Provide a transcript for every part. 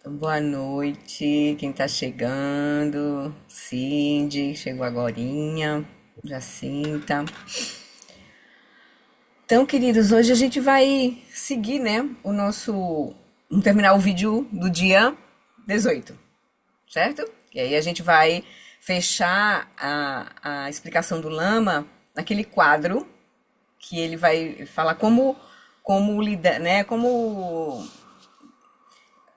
Boa noite, quem tá chegando? Cindy, chegou agorinha, Jacinta. Então, queridos, hoje a gente vai seguir, né, Vamos terminar o vídeo do dia 18, certo? E aí a gente vai fechar a explicação do Lama naquele quadro que ele vai falar como lidar, né, como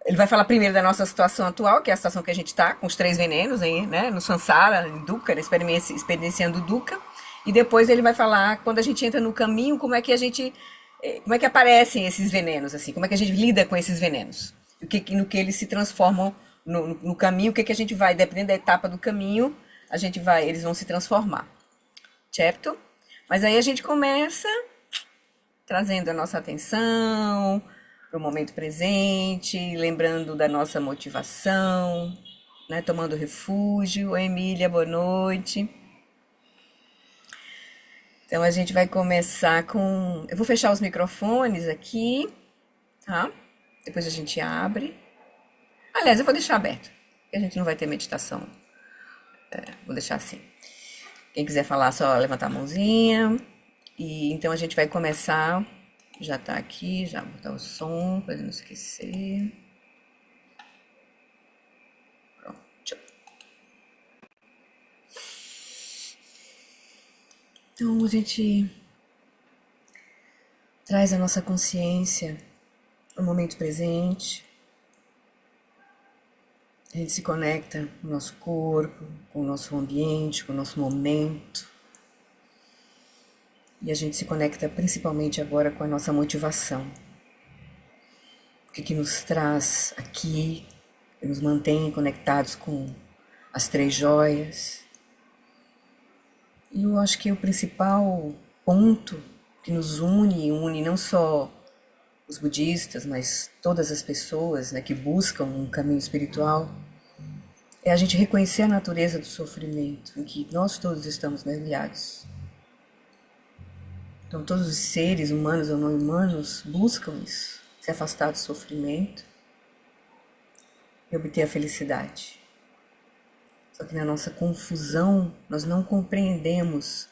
ele vai falar primeiro da nossa situação atual, que é a situação que a gente está, com os três venenos aí, né? No Sansara, em Dukkha, né, experienciando Dukkha. E depois ele vai falar, quando a gente entra no caminho, como é que aparecem esses venenos, assim, como é que a gente lida com esses venenos. No que eles se transformam no caminho, o que a gente vai, dependendo da etapa do caminho, eles vão se transformar, certo? Mas aí a gente começa trazendo a nossa atenção para o momento presente, lembrando da nossa motivação, né? Tomando refúgio. Oi, Emília, boa noite. Então a gente vai começar com. Eu vou fechar os microfones aqui, tá? Depois a gente abre. Aliás, eu vou deixar aberto, porque a gente não vai ter meditação. Vou deixar assim. Quem quiser falar, só levantar a mãozinha. E então a gente vai começar. Já tá aqui, já vou botar o som para não esquecer. Pronto. Então a gente traz a nossa consciência no momento presente. A gente se conecta com o nosso corpo, com o nosso ambiente, com o nosso momento. E a gente se conecta principalmente agora com a nossa motivação. O que nos traz aqui, que nos mantém conectados com as três joias. E eu acho que o principal ponto que nos une não só os budistas, mas todas as pessoas, né, que buscam um caminho espiritual, é a gente reconhecer a natureza do sofrimento em que nós todos estamos mergulhados. Então, todos os seres, humanos ou não humanos, buscam isso, se afastar do sofrimento e obter a felicidade. Só que na nossa confusão, nós não compreendemos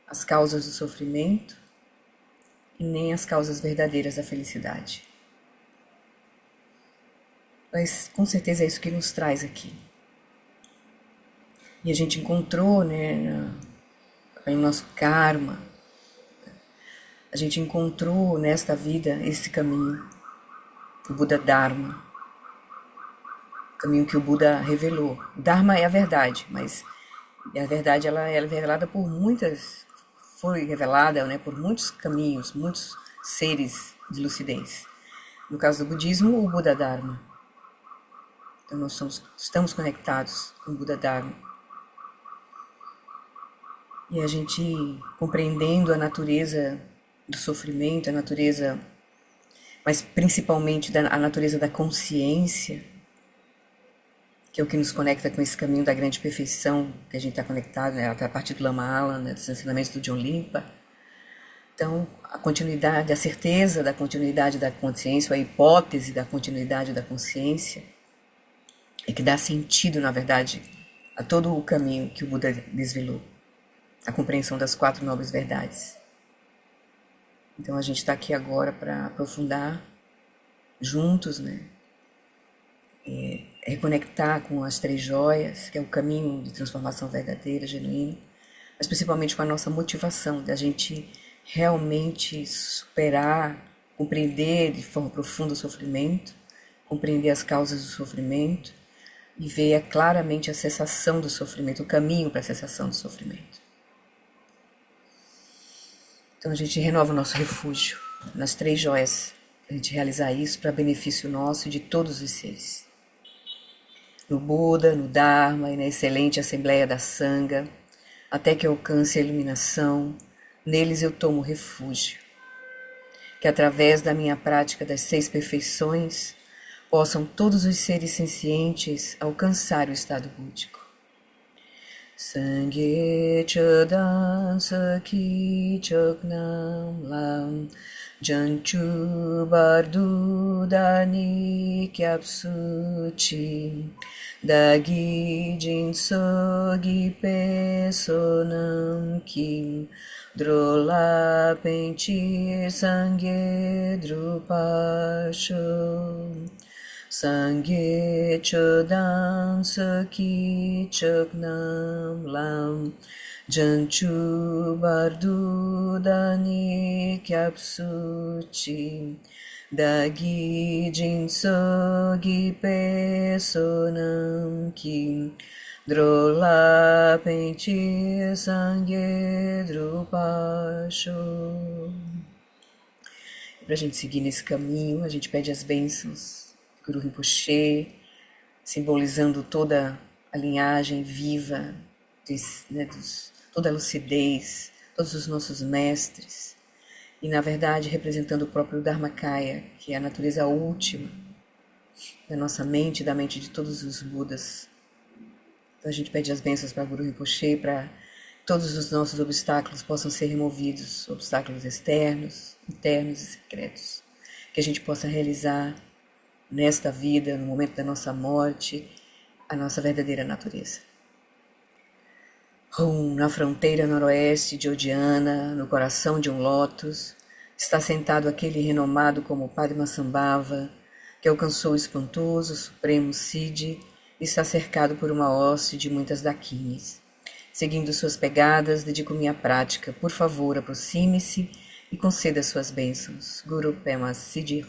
as causas do sofrimento e nem as causas verdadeiras da felicidade. Mas com certeza é isso que nos traz aqui. E a gente encontrou, né, pelo nosso karma, a gente encontrou nesta vida esse caminho, o Buda Dharma, o caminho que o Buda revelou. O Dharma é a verdade, mas a verdade ela é revelada por foi revelada, né, por muitos caminhos, muitos seres de lucidez. No caso do budismo, o Buda Dharma. Então nós estamos conectados com o Buda Dharma. E a gente compreendendo a natureza do sofrimento, a natureza, mas principalmente a natureza da consciência, que é o que nos conecta com esse caminho da grande perfeição, que a gente está conectado, né, a partir do Lama Alan, né, dos ensinamentos do John Limpa. Então, a continuidade, a certeza da continuidade da consciência, ou a hipótese da continuidade da consciência, é que dá sentido, na verdade, a todo o caminho que o Buda desvelou, a compreensão das quatro nobres verdades. Então, a gente está aqui agora para aprofundar juntos, né? Reconectar com as três joias, que é o caminho de transformação verdadeira, genuína, mas principalmente com a nossa motivação, da gente realmente superar, compreender de forma profunda o sofrimento, compreender as causas do sofrimento e ver claramente a cessação do sofrimento, o caminho para a cessação do sofrimento. Então a gente renova o nosso refúgio nas três joias, a gente realizar isso para benefício nosso e de todos os seres. No Buda, no Dharma e na excelente Assembleia da Sangha, até que alcance a iluminação, neles eu tomo refúgio. Que através da minha prática das 6 perfeições, possam todos os seres sencientes alcançar o estado búdico. Sangye Chodan Saki Choknam Lam Janchu Bardu dani kyapsuchi dagi jinsogi pesonam kim drola pentir sangue drupasho Sangye chodam saki choknam lam janchu bardu dani kyapsuchi dagi jinsogi pesonam kim drola pentir sangye drupasho. Pra gente seguir nesse caminho, a gente pede as bênçãos Guru Rinpoche, simbolizando toda a linhagem viva, toda a lucidez, todos os nossos mestres, e na verdade representando o próprio Dharmakaya, que é a natureza última da nossa mente e da mente de todos os Budas. Então a gente pede as bênçãos para Guru Rinpoche, para todos os nossos obstáculos possam ser removidos, obstáculos externos, internos e secretos, que a gente possa realizar nesta vida, no momento da nossa morte, a nossa verdadeira natureza. Na fronteira noroeste de Odiana, no coração de um lótus, está sentado aquele renomado como Padmasambhava, que alcançou o espantoso supremo Siddhi e está cercado por uma hoste de muitas dakinis. Seguindo suas pegadas, dedico minha prática. Por favor, aproxime-se e conceda suas bênçãos. Guru Pema Siddhi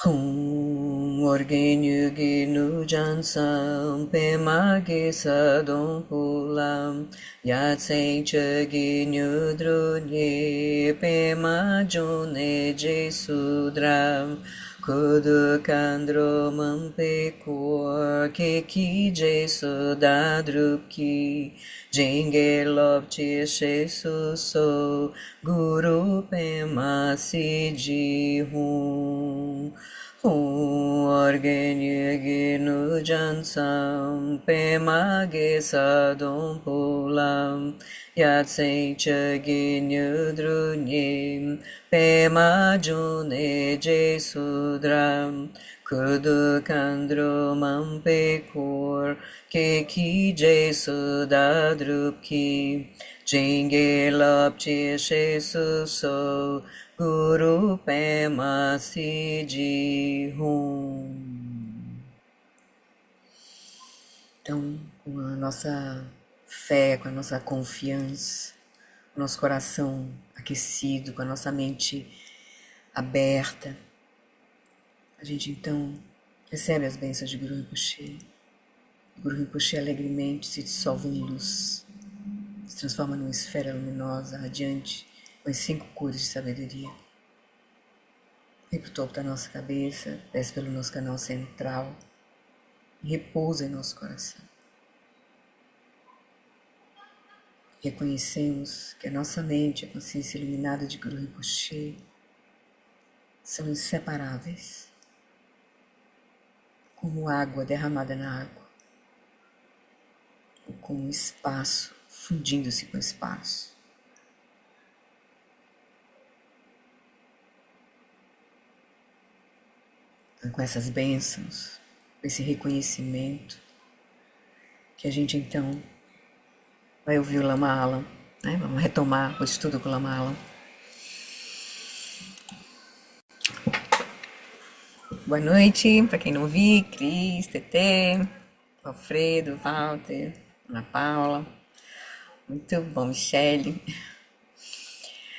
Hum. Orgenyu ginu jansam pema gesadon pulam yatsen chaginu drunye pema jone jesudram kudu kandro mampe kor keki jesudadrupki jenge lopche shesu so guru pema siddhi hum Orgenyu ginu jansam pema gesadon pulam yatsen chaginu drunye pema june jesudram kudu kandro mampe kor keki jesudadrupki jenge lopche shesu so Guru Pema Siddhi Hum. Então, com a nossa fé, com a nossa confiança, com o nosso coração aquecido, com a nossa mente aberta, a gente então recebe as bênçãos de Guru Rinpoche. Guru Rinpoche alegremente se dissolve em luz, se transforma numa esfera luminosa, radiante, com as 5 cores de sabedoria. Vem para o topo da nossa cabeça, desce pelo nosso canal central e repousa em nosso coração. Reconhecemos que a nossa mente e a consciência iluminada de Guru Rinpoche são inseparáveis, como água derramada na água, ou como espaço fundindo-se com espaço. Com essas bênçãos, com esse reconhecimento, que a gente então vai ouvir o Lama Alam, né? Vamos retomar o estudo com o Lama Alam. Boa noite, para quem não viu, Cris, Tetê, Alfredo, Walter, Ana Paula, muito bom, Michele.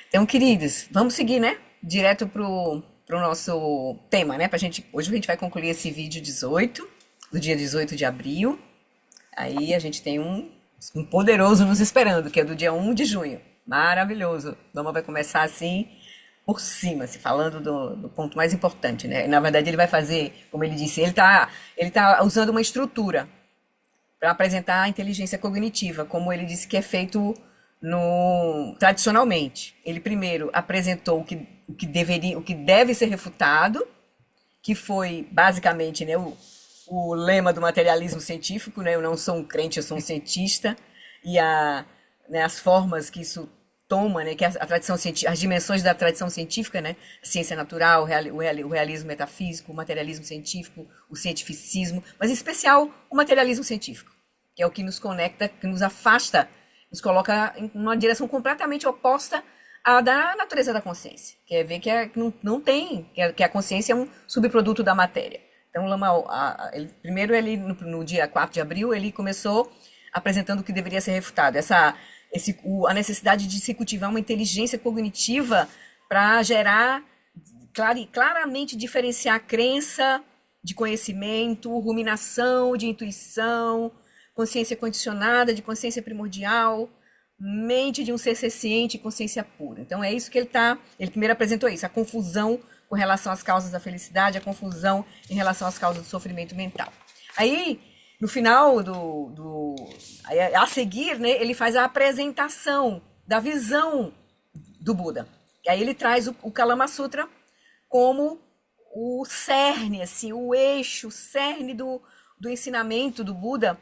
Então, queridos, vamos seguir, né? Direto pro nosso tema, né? Hoje a gente vai concluir esse vídeo 18, do dia 18 de abril. Aí a gente tem um poderoso nos esperando, que é do dia 1 de junho. Maravilhoso. Vamos vai começar assim, por cima, se falando do ponto mais importante, né? Na verdade, ele vai fazer, como ele disse, ele tá usando uma estrutura para apresentar a inteligência cognitiva, como ele disse que é feito tradicionalmente. Ele primeiro apresentou o que deve ser refutado, que foi basicamente, né, o lema do materialismo científico, né? Eu não sou um crente, eu sou um cientista, e as formas que isso toma, né, que é a tradição científica, as dimensões da tradição científica, né, a ciência natural, o realismo metafísico, o materialismo científico, o cientificismo, mas em especial o materialismo científico, que é o que nos conecta, que nos afasta, nos coloca em uma direção completamente oposta à da natureza da consciência, que é ver que não tem, que a consciência é um subproduto da matéria. Então, Lama, primeiro, no dia 4 de abril, ele começou apresentando o que deveria ser refutado, a necessidade de se cultivar uma inteligência cognitiva para gerar, claramente diferenciar crença de conhecimento, ruminação de intuição, consciência condicionada de consciência primordial, mente de um ser senciente e consciência pura. Então é isso que ele primeiro apresentou isso, a confusão com relação às causas da felicidade, a confusão em relação às causas do sofrimento mental. Aí, no final a seguir, né, ele faz a apresentação da visão do Buda. E aí ele traz o Kalama Sutra como o cerne, assim, o eixo, o cerne do ensinamento do Buda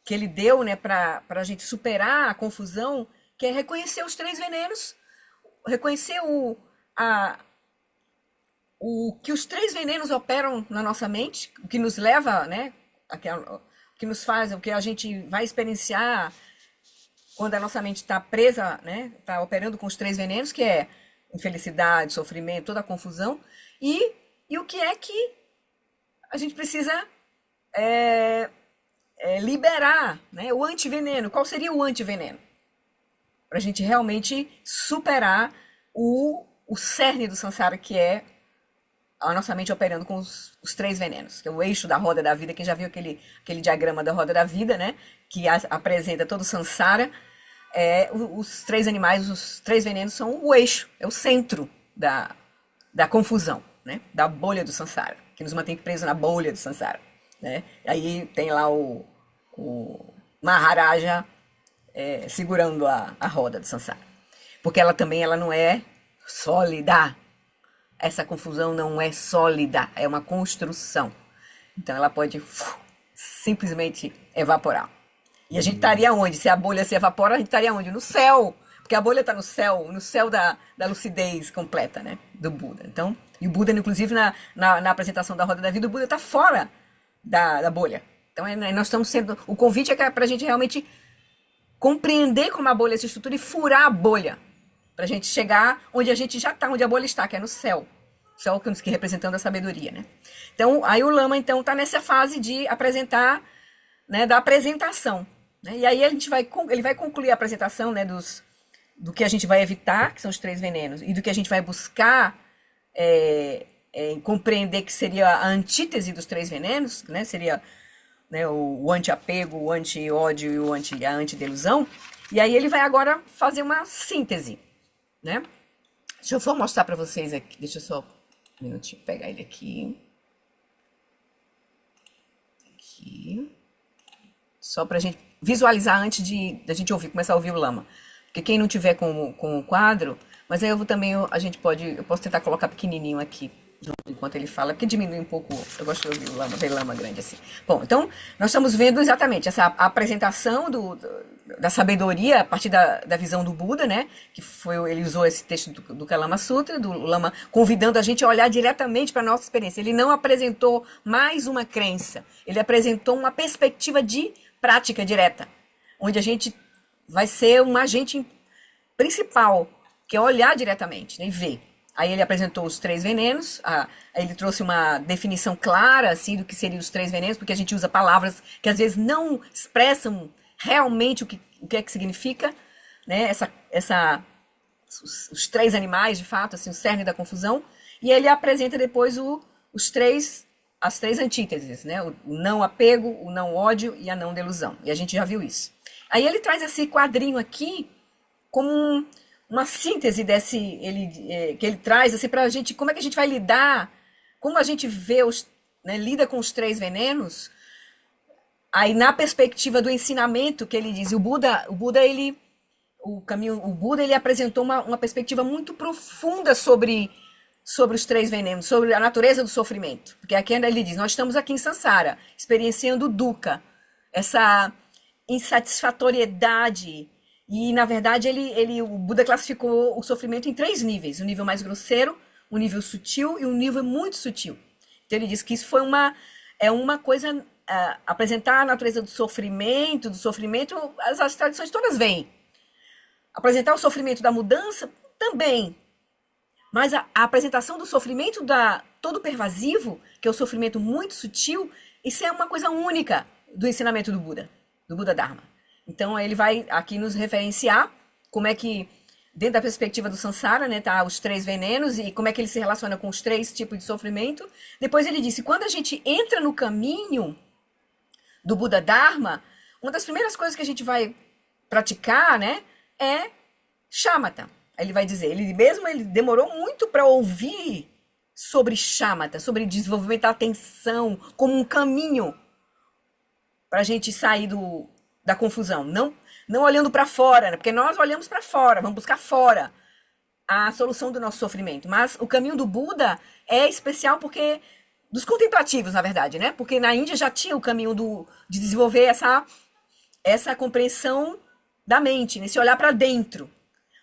que ele deu, né, para a gente superar a confusão, que é reconhecer os três venenos, reconhecer o que os três venenos operam na nossa mente, o que nos leva, né, o que nos faz, o que a gente vai experienciar quando a nossa mente está presa, né, está operando com os três venenos, que é infelicidade, sofrimento, toda a confusão, e o que é que a gente precisa liberar, né, o antiveneno. Qual seria o antiveneno? Para a gente realmente superar o cerne do samsara, que é a nossa mente operando com os três venenos, que é o eixo da roda da vida. Quem já viu aquele diagrama da roda da vida, né? Que apresenta todo o samsara. Os três animais, os três venenos são o eixo, é o centro da confusão, né? Da bolha do samsara, que nos mantém presos na bolha do samsara, né? Aí tem lá o Maharaja segurando a roda do samsara. Porque ela não é sólida. Essa confusão não é sólida, é uma construção. Então ela pode simplesmente evaporar. E a gente estaria onde? Se a bolha se evapora, a gente estaria onde? No céu. Porque a bolha está no céu da lucidez completa, né? Do Buda. Então, e o Buda, inclusive, na apresentação da Roda da Vida, o Buda está fora da bolha. Então, nós estamos sendo... O convite é para a gente realmente compreender como a bolha se estrutura e furar a bolha. Para a gente chegar onde a gente já está, onde a bolha está, que é no céu. O céu que representando a sabedoria, né? Então, aí o Lama, então, está nessa fase de apresentar, né, da apresentação. Né? E aí ele vai concluir a apresentação, né, do que a gente vai evitar, que são os três venenos, e do que a gente vai buscar compreender que seria a antítese dos três venenos, né? Seria, né, o anti-apego, o anti-ódio e a anti-delusão. E aí ele vai agora fazer uma síntese, né? Deixa eu só mostrar para vocês aqui. Deixa eu só um minutinho pegar ele aqui. Aqui. Só para a gente visualizar antes da gente começar a ouvir o Lama. Porque quem não tiver com o quadro, mas aí eu posso tentar colocar pequenininho aqui, enquanto ele fala, porque diminui um pouco. Eu gosto de ouvir o Lama, ver Lama grande assim. Bom, então, nós estamos vendo exatamente essa apresentação da sabedoria a partir da visão do Buda, né? Ele usou esse texto do Kalama Sutra, do Lama, convidando a gente a olhar diretamente para a nossa experiência. Ele não apresentou mais uma crença, ele apresentou uma perspectiva de prática direta, onde a gente vai ser um agente principal, que é olhar diretamente, né, e ver. Aí ele apresentou os três venenos, aí ele trouxe uma definição clara, assim, do que seriam os três venenos, porque a gente usa palavras que às vezes não expressam realmente o que é que significa, né, os três animais, de fato, assim, o cerne da confusão, e ele apresenta depois as três antíteses, né, o não apego, o não ódio e a não delusão, e a gente já viu isso. Aí ele traz esse quadrinho aqui como uma síntese que ele traz assim, para a gente, como é que a gente vai lidar, como a gente vê, lida com os três venenos, aí na perspectiva do ensinamento que ele diz. O Buda ele apresentou uma perspectiva muito profunda sobre os três venenos, sobre a natureza do sofrimento. Porque aqui ele diz, nós estamos aqui em Sansara, experienciando o dukkha, essa insatisfatoriedade E, na verdade, o Buda classificou o sofrimento em três níveis: o nível mais grosseiro, o nível sutil e um nível muito sutil. Então, ele diz que isso é uma coisa, apresentar a natureza do sofrimento, as tradições todas vêm. Apresentar o sofrimento da mudança também. Mas a apresentação do sofrimento todo pervasivo, que é o sofrimento muito sutil, isso é uma coisa única do ensinamento do Buda Dharma. Então ele vai aqui nos referenciar como é que, dentro da perspectiva do Sansara, né, tá os três venenos e como é que ele se relaciona com os três tipos de sofrimento. Depois ele disse, quando a gente entra no caminho do Buda Dharma, uma das primeiras coisas que a gente vai praticar, né, é shamatha. Ele vai dizer, ele demorou muito para ouvir sobre shamatha, sobre desenvolvimento da atenção como um caminho para a gente sair da confusão. Não olhando para fora, né? Porque nós olhamos para fora, vamos buscar fora a solução do nosso sofrimento. Mas o caminho do Buda é especial porque dos contemplativos, na verdade, né? Porque na Índia já tinha o caminho de desenvolver essa compreensão da mente, nesse olhar para dentro.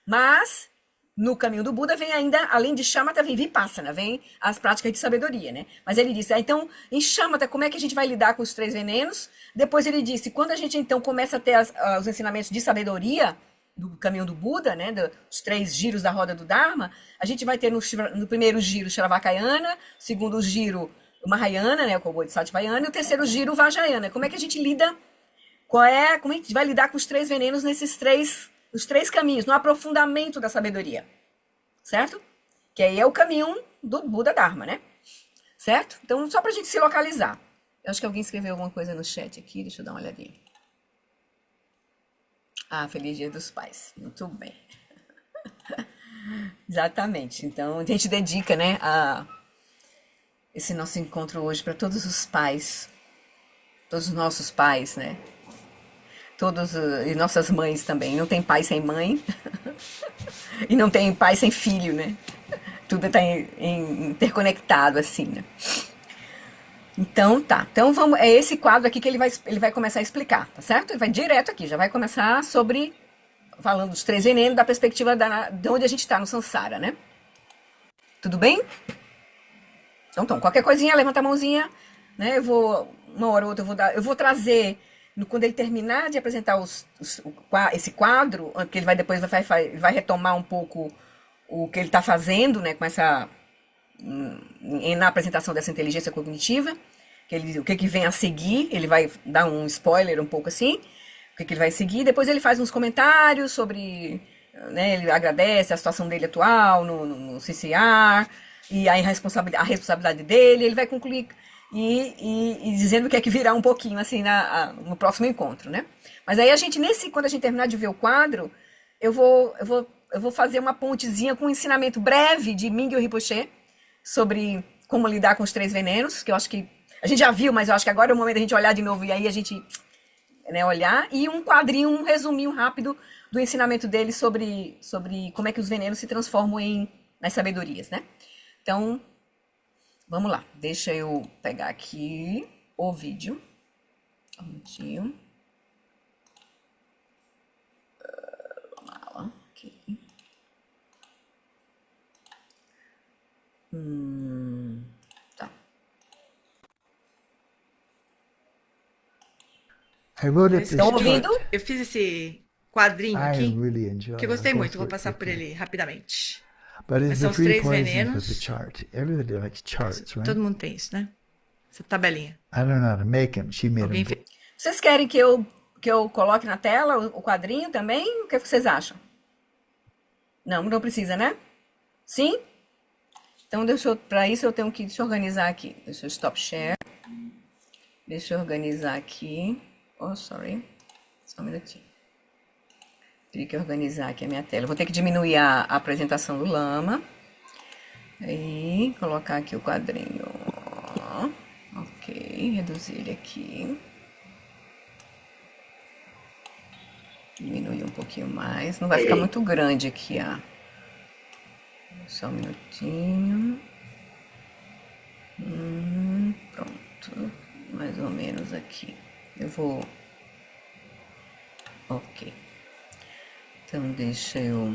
Mas no caminho do Buda vem ainda, além de shamatha, vem vipassana, vem as práticas de sabedoria, né? Mas ele disse, então, em shamatha, como é que a gente vai lidar com os três venenos? Depois ele disse, quando a gente então começa a ter os ensinamentos de sabedoria do caminho do Buda, né, dos três giros da roda do Dharma, a gente vai ter no primeiro giro Shravakayana, segundo giro o Mahayana, né, o Bodhisattvayana, e o terceiro giro o Vajrayana. Como é que a gente lida, como é que a gente vai lidar com os três venenos os três caminhos, no aprofundamento da sabedoria, certo? Que aí é o caminho do Buda Dharma, né? Certo? Então, só pra gente se localizar. Eu acho que alguém escreveu alguma coisa no chat aqui, deixa eu dar uma olhadinha. Ah, Feliz Dia dos Pais. Muito bem. Exatamente. Então, a gente dedica, né, esse nosso encontro hoje para todos os pais, todos os nossos pais, né? E nossas mães também. Não tem pai sem mãe. E não tem pai sem filho, né? Tudo está interconectado, assim, né? Então, tá. Então, é esse quadro aqui que ele vai começar a explicar, tá certo? Ele vai direto aqui, já vai começar falando dos três venenos, da perspectiva de onde a gente está no Sansara, né? Tudo bem? Então, qualquer coisinha, levanta a mãozinha, né? Uma hora ou outra, eu vou trazer, quando ele terminar de apresentar esse quadro, que ele depois vai retomar um pouco o que ele está fazendo, né? Com na apresentação dessa inteligência cognitiva, o que vem a seguir, ele vai dar um spoiler um pouco assim, o que ele vai seguir, depois ele faz uns comentários sobre, né, ele agradece a situação dele atual no CCR, e a responsabilidade dele, ele vai concluir e dizendo o que é que virá um pouquinho assim no próximo encontro, né? Mas aí quando a gente terminar de ver o quadro, eu vou fazer uma pontezinha com um ensinamento breve de Mingyur Rinpoche sobre como lidar com os três venenos, que eu acho que a gente já viu, mas eu acho que agora é o momento da gente olhar de novo e aí a gente, né, olhar, e um quadrinho, um resuminho rápido do ensinamento dele sobre como é que os venenos se transformam nas sabedorias, né? Então, vamos lá. Deixa eu pegar aqui o vídeo. Um minutinho. Vamos lá. Ok. Tá. I wrote it Estão this ouvindo? chart. Eu fiz esse quadrinho I aqui, really enjoy que eu it. I'll gostei go muito. Vou through it passar por quickly. ele rapidamente. But it's Mas the são os three três poisons of the venenos. chart. Everybody likes charts, right? Todo mundo tem isso, né? Essa tabelinha. I don't know how to make them. She made Alguém them. fez. Vocês querem que eu coloque na tela o quadrinho também? O que vocês acham? Não precisa, né? Sim? Então, para isso eu tenho que organizar aqui. Deixa eu stop share. Deixa eu organizar aqui. Oh, sorry. Só um minutinho. Tive que organizar aqui a minha tela. Eu vou ter que diminuir a apresentação do Lama. Aí, colocar aqui o quadrinho. Ok, reduzir ele aqui. Diminuir um pouquinho mais. Não vai ficar muito grande aqui, ó. Só um minutinho. Pronto. Mais ou menos aqui. Eu vou... Ok. Então deixa eu...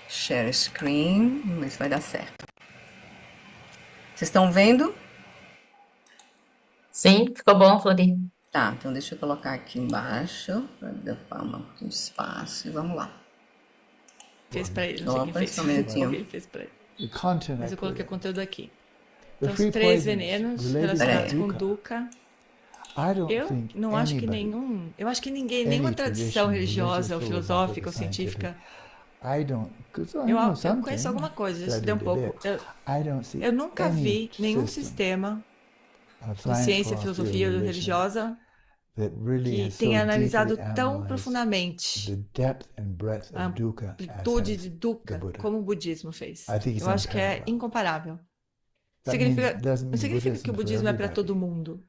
Share screen, vamos ver se vai dar certo. Vocês estão vendo? Sim, ficou bom, Flori. Tá, então deixa eu colocar aqui embaixo, para dar um pouquinho de espaço, e vamos lá. Fez pra ele, não sei quem Opa, fez. só um minutinho. Alguém fez pra ele. The content Mas I eu put coloquei in. conteúdo aqui. The Então, os three 3 poisons venenos related relacionados to com dukkha. dukkha. I don't Eu think não acho que anybody, nenhum. Eu acho que ninguém, any nenhuma tradição tradition, religiosa, ou religious, filosófica, ou philosophical, científica. I don't, because I Eu, know eu something, conheço alguma coisa, já studied estudei um a pouco. bit. I don't see Eu nunca any vi nenhum system sistema of de science, ciência, philosophy, or filosofia ou religion religiosa that really que has so tenha analisado deeply tão analyzed profundamente the depth and breadth a of dukkha as amplitude has de the dukkha Buddha. como o budismo fez. I think it's Eu acho que é unparalleled. incomparável. That means, Significa, doesn't não mean significa que Buddhism o for budismo é para everybody, todo mundo,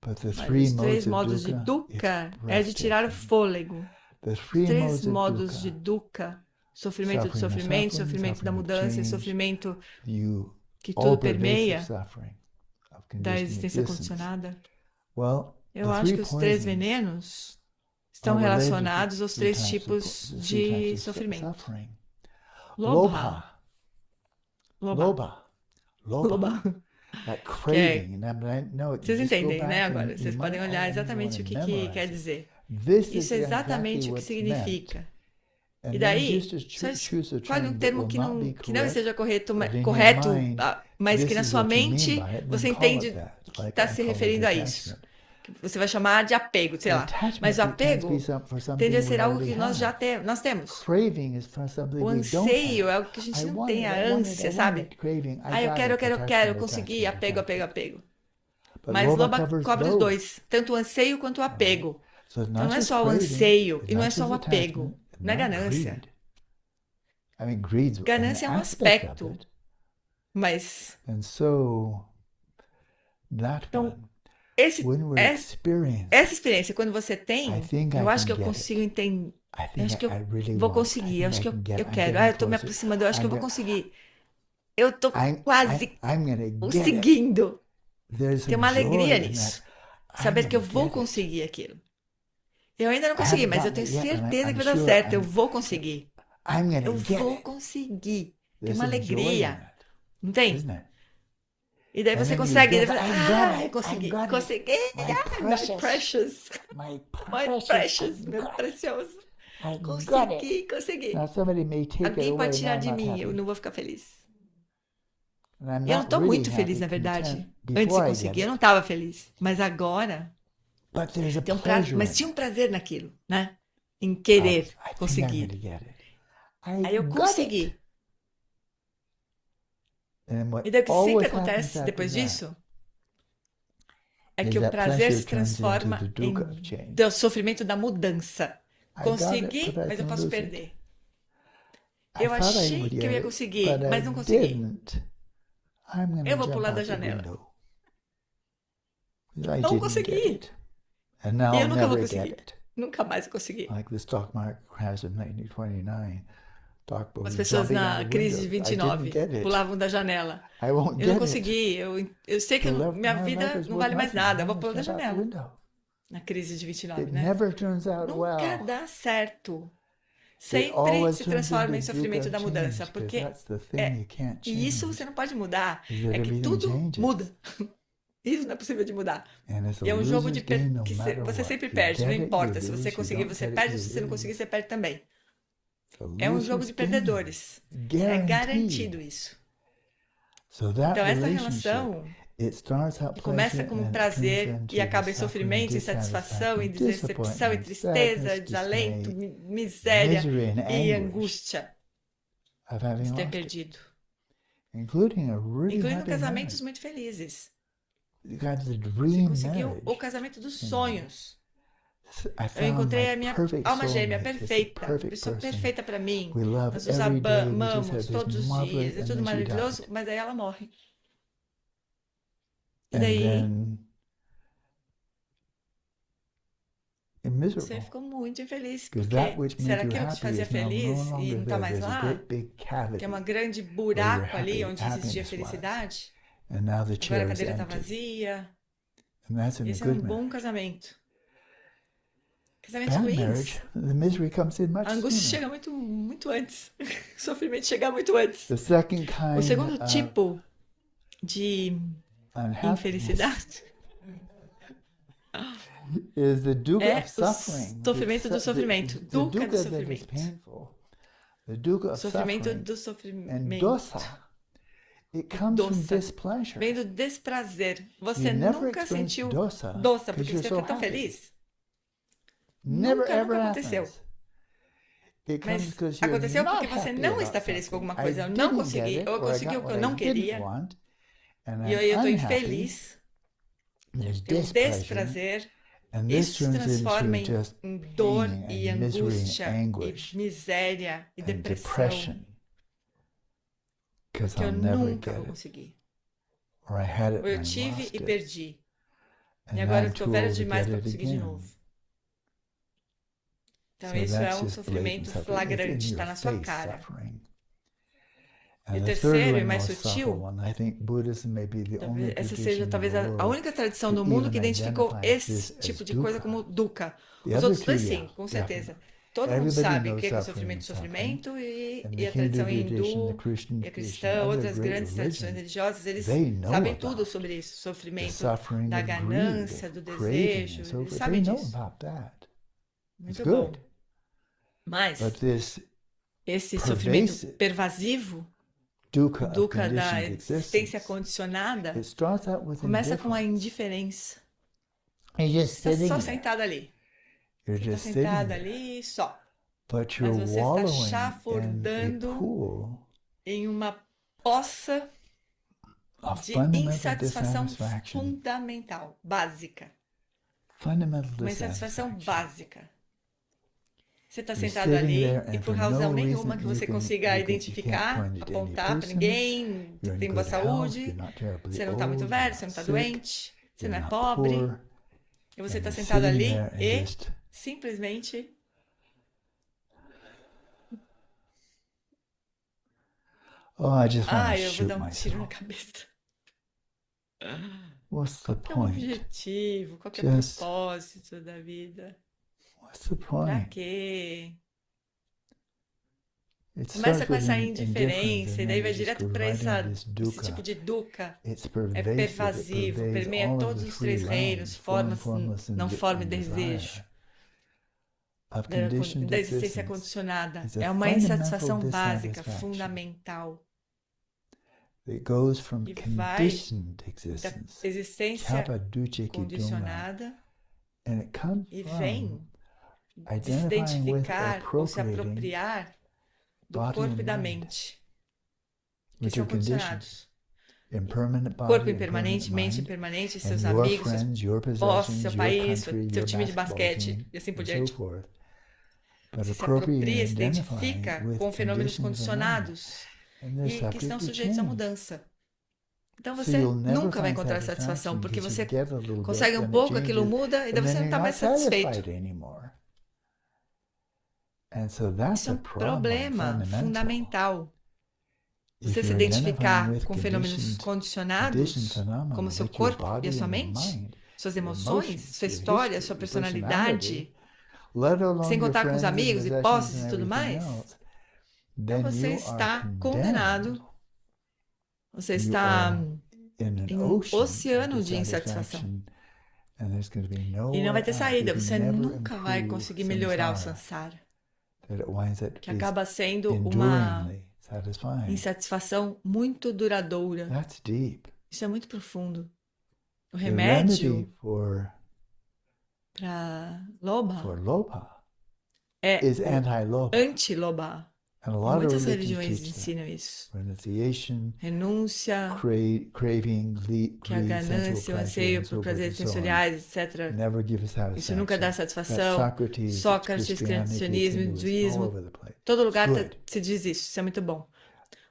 but the mas three os 3 modes of modos de dukkha, dukkha é de tirar o breathtaking. fôlego. The Os three 3 modes of modos de dukkha, dukkha, sofrimento do suffering of sofrimento, suffering, sofrimento da suffering of mudança e change, sofrimento you que all tudo pervasive permeia suffering of da conditioned existência existence. condicionada. Well, Eu the acho three que os 3 poisons venenos estão are related to relacionados aos 3 the tipos three de types of sofrimento. suffering. Lobha, Lobha, lobha, lobha, lobha. that Que é, craving. And I know vocês just go entendem, né? back Agora, and vocês you podem might olhar not even exatamente want o to que memorize quer it. dizer. This is Isso é exactly exatamente o que what's meant. significa. E And then daí, just to só choose a escolhe um term that termo will que not não, be que não correct, esteja correto, but in your correto, mind, mas que this na is sua what you mean mente by it, você then call it entende that. que Like está I se call it referindo a isso. attachment. Que você vai chamar de apego, sei lá. Mas Attachment o tends to apego be for tende something a ser we algo already que nós já have. nós temos. Craving is for something O we don't anseio é have. algo que a gente I não want tem, it, a I want it, I ânsia, want sabe? it. Craving, I Ah, eu got quero, eu it. quero, eu quero, eu Attachment, consegui, attachment, apego, apego, attachment. apego. But Mas Loba Loba covers cobre os both. dois, tanto o anseio quanto o apego. So it's Então not não é just só o craving, anseio it's e não é not só o just apego, attachment, it's não é not ganância. greed. I mean, greed's an Ganância é um aspect of aspecto, it. mas And so that então one, esse, when we're experiencing, essa experiência, quando você I tem, think I eu acho que can eu get it. consigo entender. I Eu think acho que eu I really vou want. I conseguir, eu think acho I que can eu get. I'm quero. getting Eu tô me closer. aproximando, eu acho que eu vou I'm conseguir. Eu tô quase I'm gonna get it. conseguindo. There's Tem some uma joy alegria in nisso. that. I'm Saber que eu gonna vou get it. conseguir aquilo. Eu ainda não I consegui, haven't mas eu gotten tenho it yet, and certeza I'm que vai dar sure certo. Eu I'm vou conseguir. gonna Eu get vou it. conseguir. Tem There's uma some joy in alegria. that, Não tem? isn't it? E daí And você then you consegue. get, Daí você, I got ah, it, eu consegui. I got it. Consegui. My My precious. My My precious. I Meu got it. precioso. I got it. Consegui, consegui. Now somebody may take it Alguém away, pode tirar now de I'm not mim, eu happy. não vou ficar feliz. And I'm E eu não not tô really muito happy, feliz, na verdade. content Antes de before I get conseguir, eu não it. tava feliz. Mas agora, But there's a tem pleasure mas in tinha um it. prazer naquilo, né? Em I querer think I'm conseguir. gonna get it. Aí eu I got consegui. it. And what E daí o que sempre always happens acontece after depois that disso é is que o that prazer pleasure se turns into transforma the em dukkha of change. do sofrimento da mudança. I got it, Consegui, but I mas eu can posso lose it. perder. I Eu thought I achei would que eu get ia it, conseguir, but mas I não consegui. didn't. I'm gonna Eu vou jump pular da out the janela. window. 'Cause I Não didn't consegui. get it. And now E eu I'll nunca vou never get conseguir. it. Nunca mais eu consegui. Like the stock market crash of 1929. Stock As was pessoas jumping out na the crise de window. I didn't 29 get it. pulavam da janela. I won't Eu não get it. consegui. Eu sei que minha My vida life is não worth vale mais nothing. nada. Eu vou I'm pular da gonna jump out the janela. window. Na crise de 29, It né? never turns out Nunca well. dá certo. It Sempre always se turns transforma em into sofrimento dukkha da mudança, change, porque 'cause that's the thing é, you can't e isso change, você não pode mudar. is that É que everything tudo changes. muda. Isso não é possível de mudar. And it's a E é um jogo loser's de game no que matter você what. sempre You perde, não get it, importa. you Se lose. você You conseguir, don't você get it, perde. you Se você não lose. conseguir, você perde também. It's a É um jogo loser's de game. perdedores. É Guaranteed. garantido isso. So that Então, essa relationship, relação it starts out que começa pleasure como and prazer turns into e acaba em suffering, sofrimento, insatisfação, dissatisfaction, indecepção, e disappointment, tristeza, sadness, desalento, dismay, miséria misery and e anguish angústia of having de ter lost it, perdido. including a really Incluindo happy casamentos marriage. muito felizes. You got the Você dream conseguiu marriage. o casamento dos you know. sonhos. I Eu found encontrei my a minha perfect alma gêmea soulmate, this perfeita, perfect pessoa person. perfeita para mim. We love Nós nos every day, we just amamos have todos this os marvelous, dias, é and tudo then she maravilhoso, died. mas aí ela morre. E And daí then você you're miserable. ficou muito infeliz, Because porque that which made será you que o que te happy fazia is now feliz no e longer não tá there. mais There's a lá? great big Que é cavity um grande where your buraco ali onde existia happiness was. felicidade. And now the Agora a chair is cadeira tá empty. vazia. And that's in a Esse é um good bom marriage. casamento. Casamentos Bad ruins, marriage, the misery comes in much a angústia sooner. chega muito antes. O sofrimento chega muito antes. The second O kind segundo of tipo de unhappiness infelicidade is the dukkha é of o suffering. sofrimento do sofrimento. The Dukkha do dukkha that is sofrimento. painful. The dukkha of Sofrimento suffering. do And sofrimento. dosa, it comes from Dosa. displeasure. Vem do desprazer. Você You never nunca experience sentiu dosa doça because porque you're você so fica tão happy. feliz? Never Nunca ever aconteceu. happens. It comes Mas because you're aconteceu not porque você happy não about está feliz com something. alguma I coisa. Eu não didn't consegui. get it, Eu or I consegui got o que eu what não I didn't queria. want, and E aí eu I'm estou unhappy. infeliz. There's Tem um displeasure, desprazer. and this Isso se turns transforma into em just dor pain e and misery and angústia anguish e miséria e and depressão. depression, because Que eu I'll never nunca get vou it, conseguir. or I had it Ou eu and I tive lost e it, perdi. and E now agora eu I'm estou too velha old to demais get para it conseguir de again. novo. Então So isso é that's um just blatant sofrimento suffering. It's in flagrante, está your na sua face cara. suffering. E And o the third terceiro e one, mais most subtle sutil, one, I think Buddhism may be the only essa tradition seja in the talvez a world única tradição to do mundo que even identificou identifies esse this tipo as de coisa dukkha. como dukkha. The Os other outros two, dois, yeah, sim, com certeza. definitely. Todo mundo Everybody sabe o knows que é suffering is suffering. sofrimento And e the a tradição Hindu tradition, hindu the Christian e a tradition, cristã, other outras great grandes tradições religions, religiosas, eles they know sabem about tudo sobre isso, the sofrimento suffering da of greed, ganância, of do craving, desejo, and so eles forth. They sabem know disso. about that. It's Muito bom. good. Mas But this esse sofrimento pervasive pervasivo, dukkha o of dukkha da conditioned existência existence, condicionada, it starts out with começa com a indifference. indiferença. You're just Está sitting só there. sentado ali. You're Você está just sitting sentado there. ali só. But Mas you're você está wallowing in a chafurdando pool em uma poça of de fundamental insatisfação dissatisfaction. fundamental, básica. Fundamental Uma insatisfação dissatisfaction. básica. Você está You're sentado sitting ali there e and por for razão no nenhuma reason que you você can consiga you can't identificar, point it to any apontar para person. ninguém, You're você in tem boa good health. saúde, You're not terribly você não está muito old. velho, You're você não not está sick. doente, você não You're é not pobre, poor. e você And está you're sentado sitting ali there and e just simplesmente I just want to eu vou shoot dar um tiro na myself. cabeça. What's the Qual que é o point? objetivo? Qual que é o Just propósito da vida? what's the Pra point? quê? It Começa starts com with essa indifference indiferença e and daí then vai it just direto goes para right into this esse tipo dukkha. de dukkha. It's É pervasive. It pervasivo, pervades permeia all of todos the os three três reinos, realms, forma, formless, não forma e and desejo, desire. Of da, conditioned da existência existence condicionada. is a É uma fundamental insatisfação básica, dissatisfaction fundamental, that goes from que vai conditioned da existence, existência kapa dukkha kiduma, condicionada and it comes e from vem de se identifying with identificar ou se appropriating apropriar do body corpo e and da mind, mente, que which são are conditioned. condicionados. Impermanent Corpo body, impermanente, impermanent mente mind, impermanente, and seus your amigos, seus friends, your posses, possessions, seu your país, country, seu your time de basketball basquete team, e assim por and so diante. forth. But Você se appropriating apropria, and se identifying identifica with com fenômenos conditions around it, condicionados and they're e que subject estão to sujeitos à change. mudança. Então So você you'll never nunca vai find encontrar satisfação, satisfaction porque because você you get a little bit, consegue then um it pouco, aquilo changes, muda e daí and você then não está you're mais not satisfeito. satisfied anymore. And so that's Isso é a um problem, problema fundamental. fundamental. If Você se you're identifying identificar with com fenômenos conditioned condicionados, phenomena, como seu with your corpo e body a sua and your mente, mind, suas your emoções, emotions, sua your história, history, sua your personalidade, let alone sem your contar com os friends and amigos e possessions posses and e tudo everything mais, else, então then você you está are condenado, condemned. você You está are in an em um ocean of oceano de insatisfação. dissatisfaction, and there's going to be no E não vai ter way out. saída, You can você never nunca vai improve conseguir melhorar o samsara, samsara, that it winds up que is acaba sendo uma enduringly satisfying. insatisfação muito duradoura. That's deep. Isso é muito profundo. O The remédio remedy para loba for lopa é is o anti-lopa. anti-loba. And a lot of Muitas religions religiões teach that. ensinam isso. Renunciation, Renúncia, craving, que a greed, ganância, o sensual pleasure, anseio and por so forth prazeres and so on, sensoriais, etc. never give us Isso nunca dá satisfaction. satisfação. That's Socrates, Sócrates, Christianity, cristianismo, it's all hinduísmo, over the place. todo lugar Good. se diz isso. Isso é muito bom.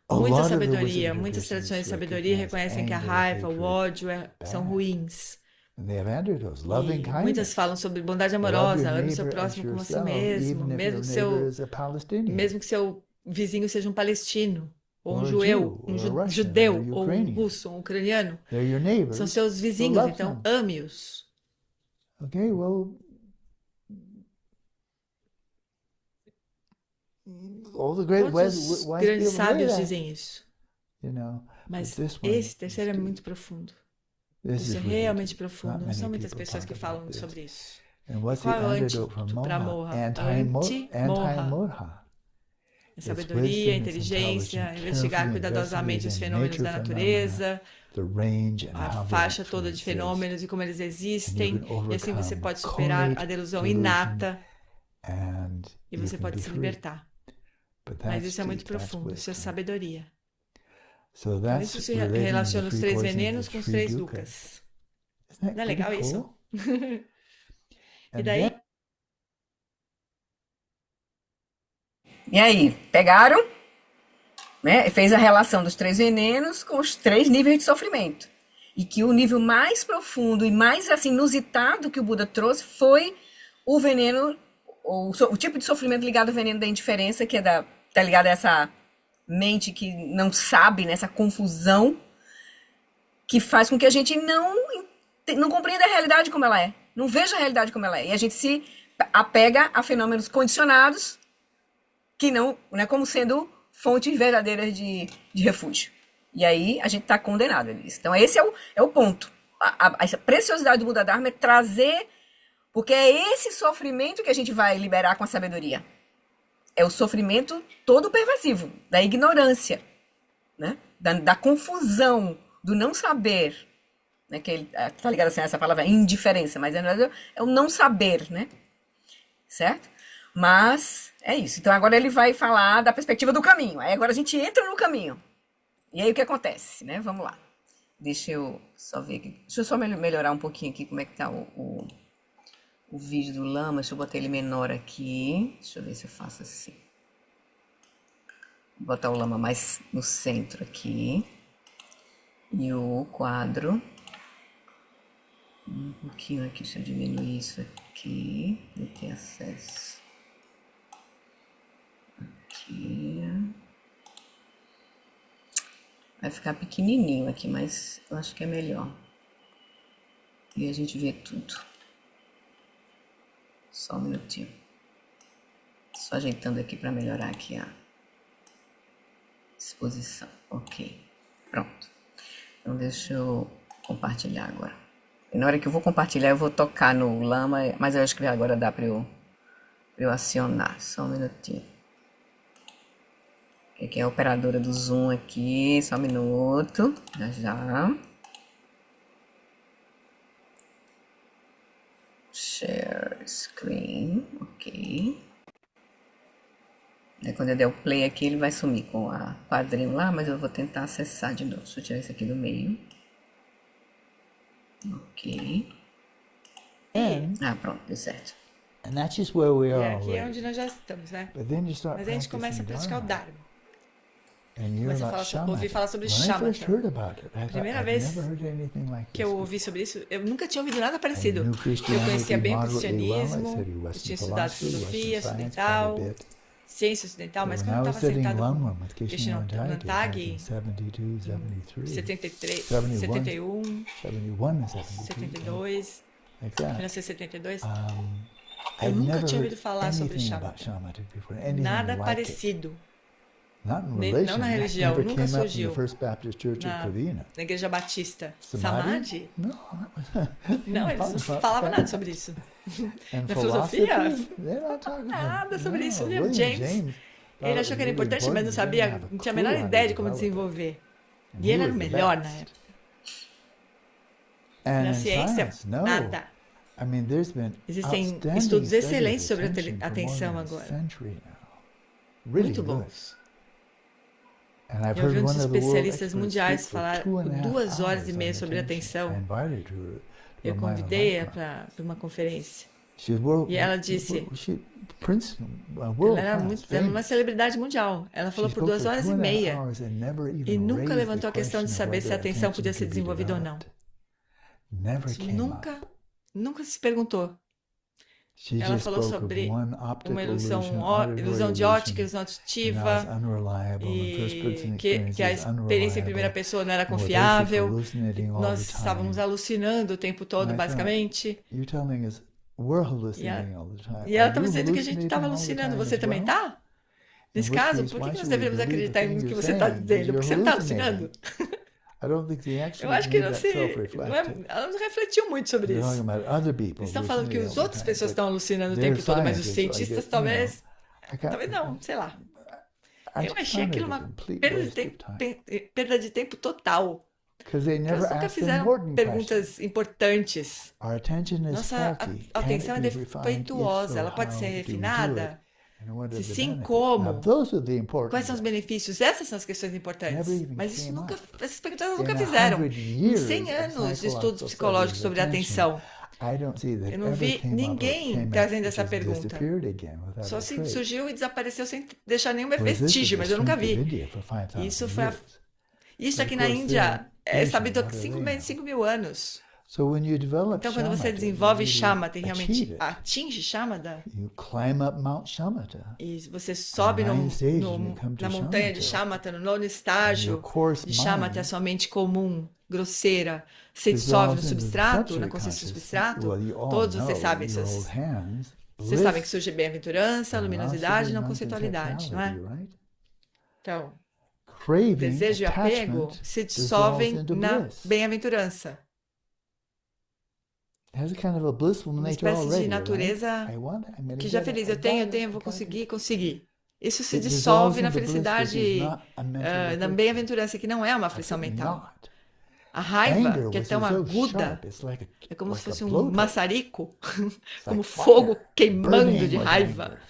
A Muita lot of the sabedoria, wisdom muitas traditions tradições de sabedoria recognize reconhecem que a anger, raiva, o hatred, ódio são bad. ruins. And they have antidotes, E loving muitas kindness. falam sobre bondade Love amorosa, your ame o seu neighbor as próximo como a si yourself, mesmo, even if your neighbor is a Palestinian. mesmo que seu vizinho seja um palestino. ou um or a judeu, Jew, or a Russian, or judeu, a ou um Ukrainian. russo, ou um ucraniano, They're your são neighbors, seus so vizinhos, love então them. ame-os. Okay, well, all the great Todos os wise grandes people say sábios that, dizem isso. you know. But Mas this one esse is terceiro é deep. muito profundo. This Isso é is really realmente deep. profundo. Not Não são many muitas people pessoas que talk about falam this. sobre isso. And E what's the qual é o antidote for antídoto para moha? Moha? Anti-moha. Anti-Moha. É It's sabedoria, wisdom, it's inteligência, intelligence, investigar carefully cuidadosamente os investigating fenômenos nature da phenomena, natureza, the range and a how they faixa actually toda de exist. fenômenos e como eles And you existem, can e assim você overcome pode superar a connate delusão delusion inata and e you você can pode be se free. libertar. But Mas that's isso é muito deep, that's profundo, isso é wisdom. sabedoria. So Então that's isso se relating the relaciona os three três poisons, venenos the com os three três dukkha. dukkas. Isn't that Não é pretty legal isso? cool? E And daí, then E aí, pegaram, né? Fez a relação dos três venenos com os três níveis de sofrimento. E que o nível mais profundo e mais assim, inusitado que o Buda trouxe foi o veneno, o tipo de sofrimento ligado ao veneno da indiferença, que tá ligado a essa mente que não sabe, né? Essa confusão que faz com que a gente não compreenda a realidade como ela é, não veja a realidade como ela é. E a gente se apega a fenômenos condicionados que não é como sendo fontes verdadeiras de refúgio. E aí a gente está condenado a isso. Então esse é o ponto. Essa preciosidade do Buda Dharma é trazer, porque é esse sofrimento que a gente vai liberar com a sabedoria. É o sofrimento todo pervasivo, da ignorância, né? Da confusão, do não saber, né? Que tá ligado assim a essa palavra indiferença, mas é o não saber, né? Certo? Mas é isso. Então agora ele vai falar da perspectiva do caminho. Aí agora a gente entra no caminho. E aí o que acontece, né? Vamos lá. Deixa eu só ver aqui. Deixa eu só melhorar um pouquinho aqui como é que tá o vídeo do Lama. Deixa eu botar ele menor aqui. Deixa eu ver se eu faço assim. Vou botar o Lama mais no centro aqui. E o quadro. Um pouquinho aqui. Deixa eu diminuir isso aqui. Não ter acesso. Aqui. Vai ficar pequenininho aqui, mas eu acho que é melhor. E a gente vê tudo. Só um minutinho. Só ajeitando aqui para melhorar aqui a exposição. Ok. Pronto. Então deixa eu compartilhar agora. E na hora que eu vou compartilhar, eu vou tocar no Lama, mas eu acho que agora dá para eu acionar. Só um minutinho. Aqui é a operadora do Zoom aqui, só um minuto, já. Share screen, ok. Aí quando eu der o play aqui, ele vai sumir com a quadrinho lá, mas eu vou tentar acessar de novo. Deixa eu tirar isso aqui do meio. Ok. Pronto, deu certo. And that's just where we are e aqui é already. onde nós já estamos, né? But then you start Mas a gente começa a practicing praticar o Dharma. Dharma. And you're Começa a not ouvir falar sobre When I first shamatha. heard about it, I thought, Primeira I've vez never heard anything like que this eu ouvi sobre isso, eu nunca tinha ouvido nada I parecido. knew Eu Christianity conhecia bem o moderately well. I cristianismo, studied eu Western tinha estudado philosophy, filosofia Western science quite ocidental, a bit. ciência ocidental, mas But quando when eu I was estava studying sentado com Lamrim with Krishna Nantagi back in 72, 73, 73, 71, 71, 71 and 72, 72, like that. 1972, I'd eu nunca never tinha heard ouvido falar sobre anything about shamatha. shamatha before, anything Nada like it. parecido. Not in Não relation. na That religião, never nunca came up in the surgiu First Baptist Church of na Covina. Igreja Batista. Samadhi? Samadhi? No, Não, eles não falavam nada sobre isso. And Na filosofia? philosophy? They're not talking Nada sobre no, isso. William James, ele achou que era importante, mas não sabia, não tinha a menor ideia de como desenvolver. E ele era o melhor na época. And Na in ciência, science, no. nada. I mean, there's been Existem outstanding estudos studies excelentes of sobre attention for more atenção than a agora. century now. Really Muito good. bons. And I've Eu ouvi heard um dos one of the world especialistas experts mundiais speak for falar 2.5 por 2 horas hours e on meia sobre attention. atenção. I invited her to Eu a convidei-a Micron. para uma conferência. She's world, E ela disse, Princeton, ela world era class, uma famous. celebridade mundial. Ela falou She por spoke 2 for horas e 2.5 meia hours and never e even nunca raised levantou a the questão de question of saber se a whether atenção attention podia ser could be desenvolvida ou não. developed. Never Isso came up. nunca se perguntou. She Ela just falou spoke of sobre one uma optical ilusão, illusion, auditory ilusão de ótica, illusion, ilusão and that was auditiva, unreliable, and first person e experience que a is experiência em primeira unreliable, pessoa não era and we're basically confiável, hallucinating all the nós estávamos time. alucinando o tempo And todo, I thought, basicamente. you're telling us we're E, hallucinating all the time. e Are ela estava you dizendo que a gente estava hallucinating all the alucinando. time Você as também well? tá? In Nesse which caso, case, por que why nós should we deveríamos believe the acreditar things no que you're você está saying? Because dizendo? you're Porque você não está alucinando. hallucinating. I don't think they Eu actually acho que made não that se. self-reflective. Ela não refletiu muito sobre They're isso. talking about other people Eles estão falando que hallucinating as all the outras time, pessoas but estão alucinando o they're tempo todo, mas os scientists, so I cientistas get, you know, talvez. I can't, Talvez não, sei lá. I Eu just achei found aquilo it a uma complete perda de waste of tempo, time. perda de tempo total. Because they Porque elas never nunca asked fizeram important questions. perguntas importantes. Our attention is Nossa faulty. Can atenção it é be refined? If defeituosa. so, Ela pode how ser do we do it? refinada? And what are Se the sim, benefits? Now, como? those are the Quais important são os questions. benefícios? Essas são as questões Never importantes. even Mas isso came nunca, up. essas perguntas elas In nunca fizeram. 100 Em years 100 of anos de estudos psychological psicológicos studies of sobre a attention, atenção, I don't see that eu não ever vi came up or ninguém came up, trazendo it essa just pergunta. disappeared again without Só a se trace. surgiu e desapareceu sem deixar nenhum Whereas this is vestígio, the mas eu nunca strength of vi. India for 5,000 Isso foi years. Isso But aqui of na course, Índia é Asian, sabido há what are they menos de now? 5 mil anos. So when you develop Então, quando você shamatha, you desenvolve really Shamatha e achieve realmente it. atinge Shamatha, You climb up Mount Shamatha. e você sobe nine stages, you come to na montanha de Shamatha. Shamatha, no nono And your estágio coarse de Shamatha, a mind sua mente comum, grosseira, se dissolve no dissolves into the substrato, na substrate consciência do consciousness. substrato. Well, you all Todos know vocês sabem you essas. hold hands. Vocês sabem que Bliss, surge bem-aventurança, luminosidade e philosophy, não conceitualidade, não é? non-conceptuality, right? Então, Craving, desejo e apego attachment se dissolves dissolvem into na bliss. bem-aventurança. It has a kind of a blissful Uma nature espécie de already, right? natureza I want it, I'm gonna que já get it, feliz, I eu tenho, got it, I vou got it. conseguir. Isso se It dissolve dissolves na into bliss, which is felicidade, not a mental na affliction. bem-aventurança, que não é uma aflição Absolutely mental. not. A raiva, Anger, que é which tão is so aguda, sharp, it's like é como se like a fosse um blowtorch. maçarico, It's como like fogo fire, queimando burning de with raiva. anger.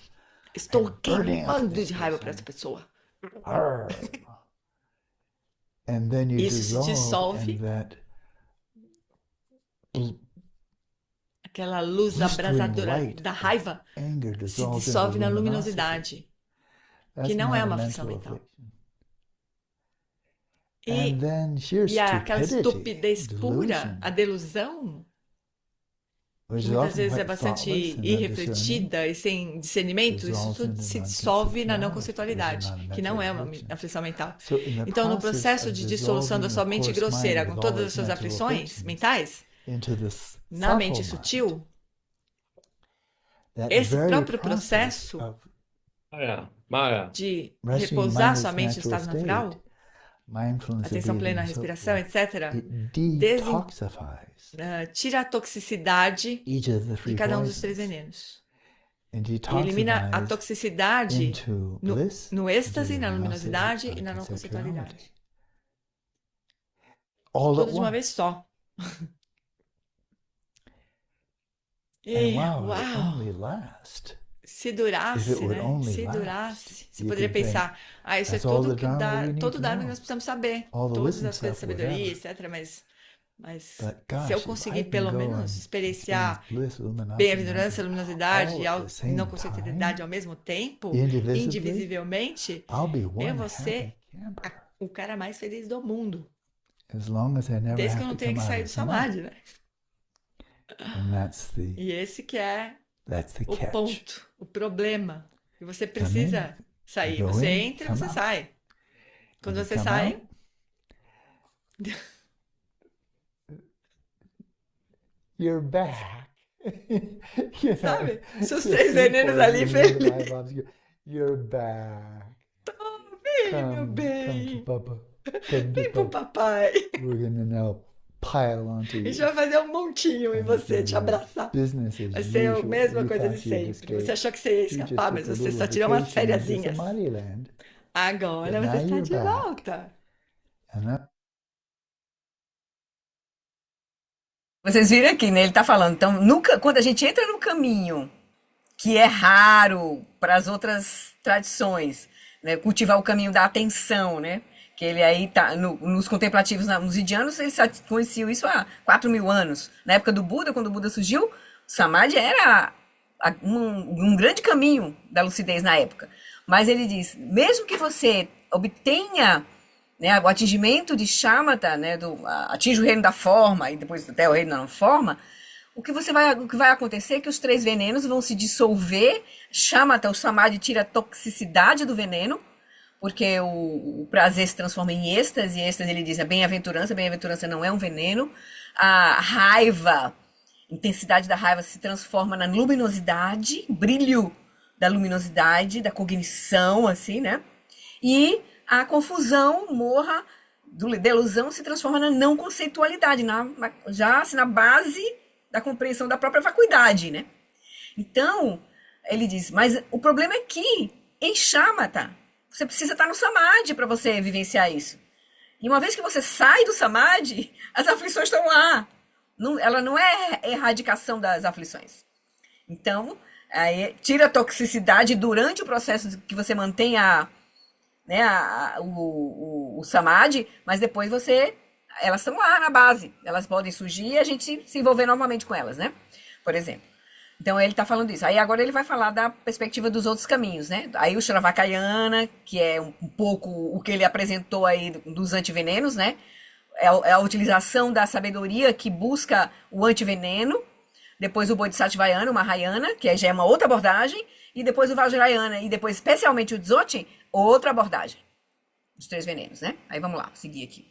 Estou I'm burning up queimando this de raiva para person. essa pessoa. Arr. And then you Isso se dissolve, dissolve, and that bl- aquela luz blistering abrasadora light da of raiva anger se dissolves into dissolve na luminosity. luminosidade, que That's não not é a uma aflição mental mental. affliction. E, And then sheer aquela stupidity, estupidez pura, delusion, a delusão, which que is muitas often vezes é quite bastante thoughtless and undiscerning, irrefletida e sem discernimento, isso dissolves tudo into se dissolve na não non-conceptuality, which is conceitualidade, not a que não mental é uma affliction. aflição mental. So in the Então, no process processo of de dissolução da dissolving sua the mente coarse grosseira, mind com with all todas as its suas mental aflições afflictions mentais, into this na mente subtle mind, sutil, that esse very próprio process processo of Maya, de resting repousar mind sua in its mente no natural estado natural, state, mindfulness of atenção plena breathing na and so respiração, forth, etc., it desin- detoxifies tira a toxicidade each of the de three cada um dos três poisons venenos. and E elimina a detoxifies toxicidade into no, bliss, no into êxtase, na luminosidade luminosity, e na não conceitualidade. conceptuality. All at Tudo de uma vez once. só. And E, wow, it uau! only lasts. Se If durasse, it would né? only Se last, durasse. Você you poderia could think, pensar, isso é that's all tudo the que Dharma dá, we need todo to o Dharma que know. nós precisamos saber. All the Todas wisdom as coisas de stuff, sabedoria, whatever. etc. Mas But se eu gosh, if conseguir I can pelo go menos and experienciar experience bliss, luminosity, bem-aventurança, and luminosidade all e at the não same conceitualidade time, ao mesmo tempo, indivisibly, indivisivelmente, I'll be eu one vou ser happy camper. o cara mais feliz do mundo. As long as I never Desde que eu have não to tenha come que out sair do of samadhi. samadhi, né? And E esse que é that's the o catch. ponto, o problema. E você Come in, precisa sair. go Você in, entra e come você out. sai. Quando When you você come sai, out, you're back. You know, sabe? Seus just três venenos before ali you leave the felizes. life obstacle, you're back. Vem, meu Come to bem. Papa. Come to Vem pro Papa. papai. We're gonna now pile onto A you. gente vai fazer um montinho em And você, it's te gonna be abraçar. business as Vai ser a usual. mesma You coisa de thought you'd sempre. Você escape. achou que você ia You just escapar, took mas a você little só tirou umas vacation into fériasinhas. Somaliland, Agora but você now está you're de back. volta. And that Vocês viram aqui, né? Ele tá falando. Então, quando a gente entra no caminho que é raro para as outras tradições, né? Cultivar o caminho da atenção, né? Que ele aí tá nos contemplativos, nos indianos, eles já conheciam isso há 4.000 anos. Na época do Buda, quando o Buda surgiu, o Samadhi era um grande caminho da lucidez na época. Mas ele diz, mesmo que você obtenha, né, o atingimento de Shamatha, né, atinge o reino da forma e depois até o reino da não forma, o que vai acontecer é que os 3 venenos vão se dissolver, chamata, o samadhi tira a toxicidade do veneno, porque o prazer se transforma em êxtase, e êxtase ele diz a bem-aventurança não é um veneno, a raiva, intensidade da raiva se transforma na luminosidade, brilho da luminosidade, da cognição, assim, né? E a confusão, morra, da ilusão se transforma na não conceitualidade, já assim, na base da compreensão da própria vacuidade, né? Então, ele diz, mas o problema é que, em chamata, você precisa estar no samadhi para você vivenciar isso. E uma vez que você sai do samadhi, as aflições estão lá. Ela não é erradicação das aflições. Então, aí, tira a toxicidade durante o processo que você mantém o samadhi, mas depois elas estão lá na base, elas podem surgir e a gente se envolver novamente com elas, né? Por exemplo. Então ele está falando isso. Aí agora ele vai falar da perspectiva dos outros caminhos, né? Aí o Shravakayana, que é um pouco o que ele apresentou aí dos antivenenos, né? É a utilização da sabedoria que busca o antiveneno. Depois o Bodhisattvayana, o Mahayana, que já é uma outra abordagem. E depois o Vajrayana. E depois, especialmente o Dzogchen, outra abordagem. Os 3 venenos, né? Aí vamos lá, seguir aqui.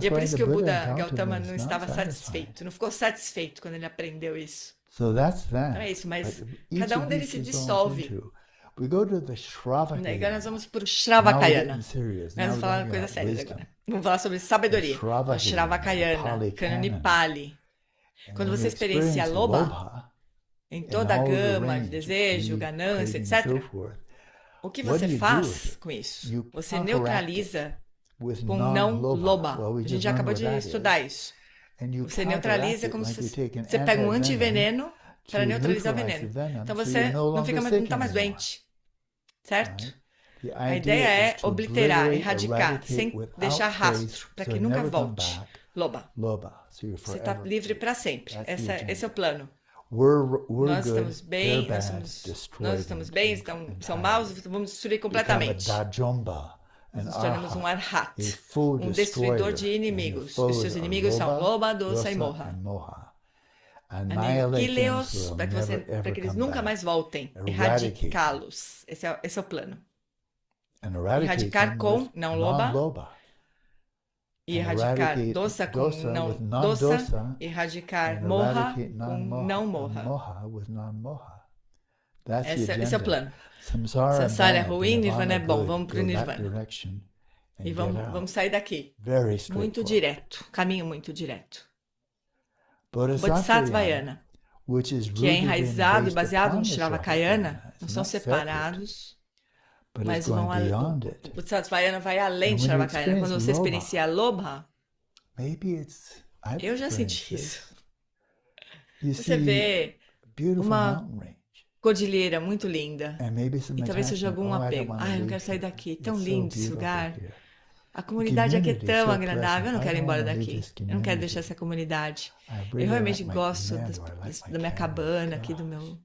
E é por isso que o Buda Gautama não estava satisfeito. Não ficou satisfeito quando ele aprendeu isso. Não é isso, mas cada um deles se dissolve. Agora nós vamos para o Shravakayana. Nós vamos falar coisa séria agora. Vamos falar sobre sabedoria. O Shravakayana, Cânone Pali. Quando você experiencia Lobha, em toda a gama de desejo, ganância, etc., o que você faz com isso? Você neutraliza com não Lobha. A gente já acabou de estudar isso. Você neutraliza como se você pega um antiveneno para neutralizar o veneno. Então você não está mais doente, certo? A ideia é obliterar, erradicar, sem deixar rastro, para que nunca volte. Lobha. Você está livre para sempre. Esse é o plano. Nós estamos bem, nós estamos bem, são maus, vamos destruir completamente. Nos tornamos um arhat, um destruidor de inimigos. Os seus inimigos são Lobha, Dosa e Moha. Aniquile-os para que eles nunca mais voltem. Erradicá-los. Esse é o plano. Erradicar com não Lobha. E erradicar Dosa com não Dosa. Erradicar Moha com não Moha. Esse é o plano. Samsara é ruim, Nirvana é bom. Vamos para o Nirvana. E vamos sair daqui. Muito direto. Caminho muito direto. Bodhisattvayana, que é enraizado e baseado no Shravakayana, não são separados, mas vão além. Bodhisattvayana vai além de Shravakayana. Quando você experiencia Lobha, eu já senti isso. Você vê uma cordilheira muito linda. E talvez seja algum apego. Eu não quero sair daqui. Tão lindo esse lugar. A comunidade aqui é tão agradável. Eu não quero ir embora daqui. Eu não quero deixar essa comunidade. Eu realmente gosto da minha cabana aqui, do meu...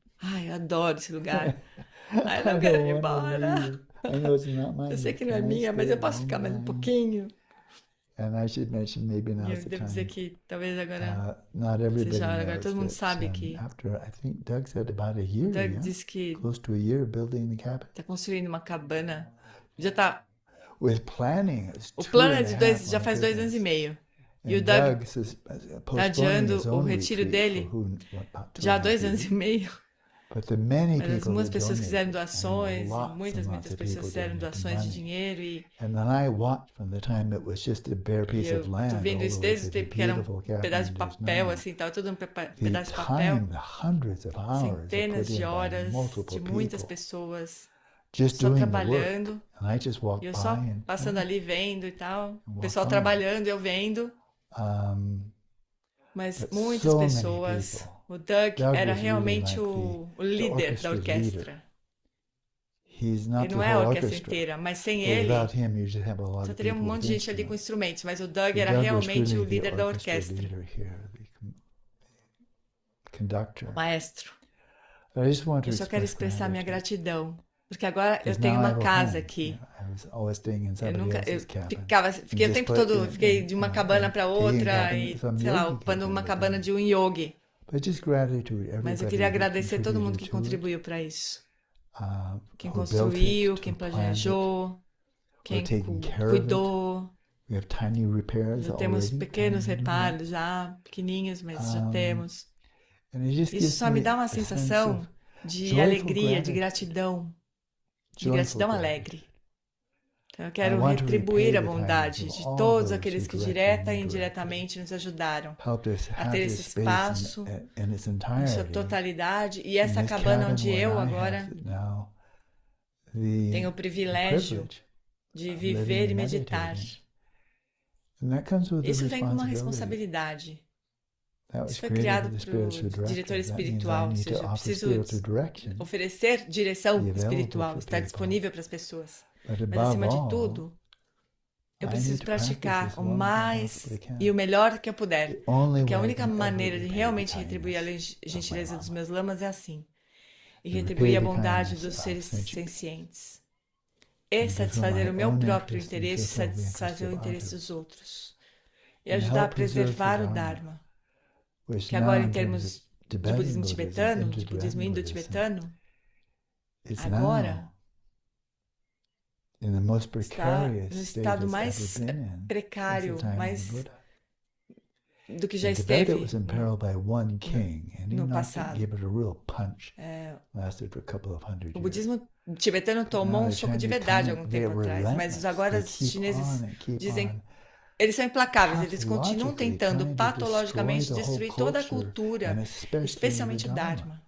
eu adoro esse lugar. Eu não quero ir embora. Eu sei que não é minha, mas eu posso ficar mais um pouquinho. E eu devo dizer que talvez agora seja a hora. Agora todo mundo sabe que Doug disse que está construindo uma cabana. Já está. O plano é já faz 2 anos e meio. E o Doug está adiando o retiro dele já há 2 anos e meio. Mas muitas pessoas fizeram doações, muitas pessoas fizeram doações de dinheiro e eu estou vendo isso desde o tempo que era um pedaço de papel, assim, estava todo um pedaço de papel, centenas de horas de muitas pessoas só trabalhando, e eu só passando ali vendo e tal, o pessoal trabalhando e eu vendo, mas muitas pessoas. O Doug era realmente o líder da orquestra. Ele não é a orquestra inteira, mas sem ele, só teria um monte de gente ali com instrumentos, mas o Doug era realmente o líder da orquestra. O maestro. Eu só quero expressar minha gratidão, porque agora eu tenho uma casa aqui. Fiquei o tempo todo, fiquei de uma cabana para outra e, sei lá, ocupando uma cabana de um yogi. Mas eu queria agradecer todo mundo que contribuiu para isso. Quem construiu, quem planejou, quem cuidou. Já temos pequenos reparos, já pequenicos, mas já temos. Isso só me dá uma sensação de alegria, de gratidão alegre. Então, eu quero retribuir a bondade de todos aqueles que direta e indiretamente nos ajudaram a ter esse espaço em sua totalidade e essa cabana onde eu agora tenho o privilégio de viver e meditar. Isso vem com uma responsabilidade. Isso foi criado para o diretor espiritual, ou seja, eu preciso oferecer direção espiritual, estar disponível para as pessoas. Mas, acima de tudo, eu preciso praticar o mais e o melhor que eu puder. Porque a única maneira de realmente retribuir a gentileza dos meus lamas é assim. E retribuir a bondade dos seres sencientes. E satisfazer o meu próprio interesse e satisfazer o interesse dos outros. E ajudar a preservar o Dharma. Que agora, em termos de budismo tibetano, de budismo indo-tibetano, agora está no estado mais precário, mais do que já esteve no passado. O budismo tibetano tomou um choque de verdade há algum tempo atrás, mas agora os chineses dizem eles são implacáveis, eles continuam tentando patologicamente destruir toda a cultura, especialmente o Dharma.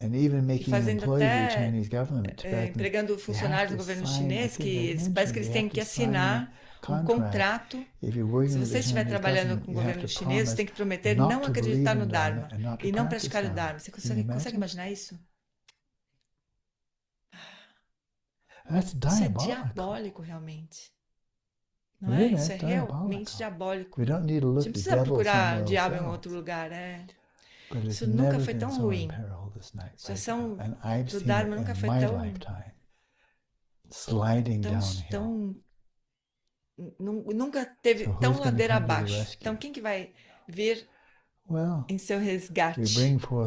E fazendo até empregando funcionários do governo chinês que parece que eles têm que assinar um contrato. Se você estiver trabalhando com o governo chinês, você tem que prometer não acreditar no Dharma e não praticar o Dharma. Você consegue imaginar isso? Isso é diabólico, realmente. Não é? Isso é realmente diabólico. A gente não precisa procurar diabo em outro lugar. Isso nunca foi tão ruim. A situação do Dharma nunca foi nunca teve tão ladeira abaixo. Então, quem que vai vir em seu resgate?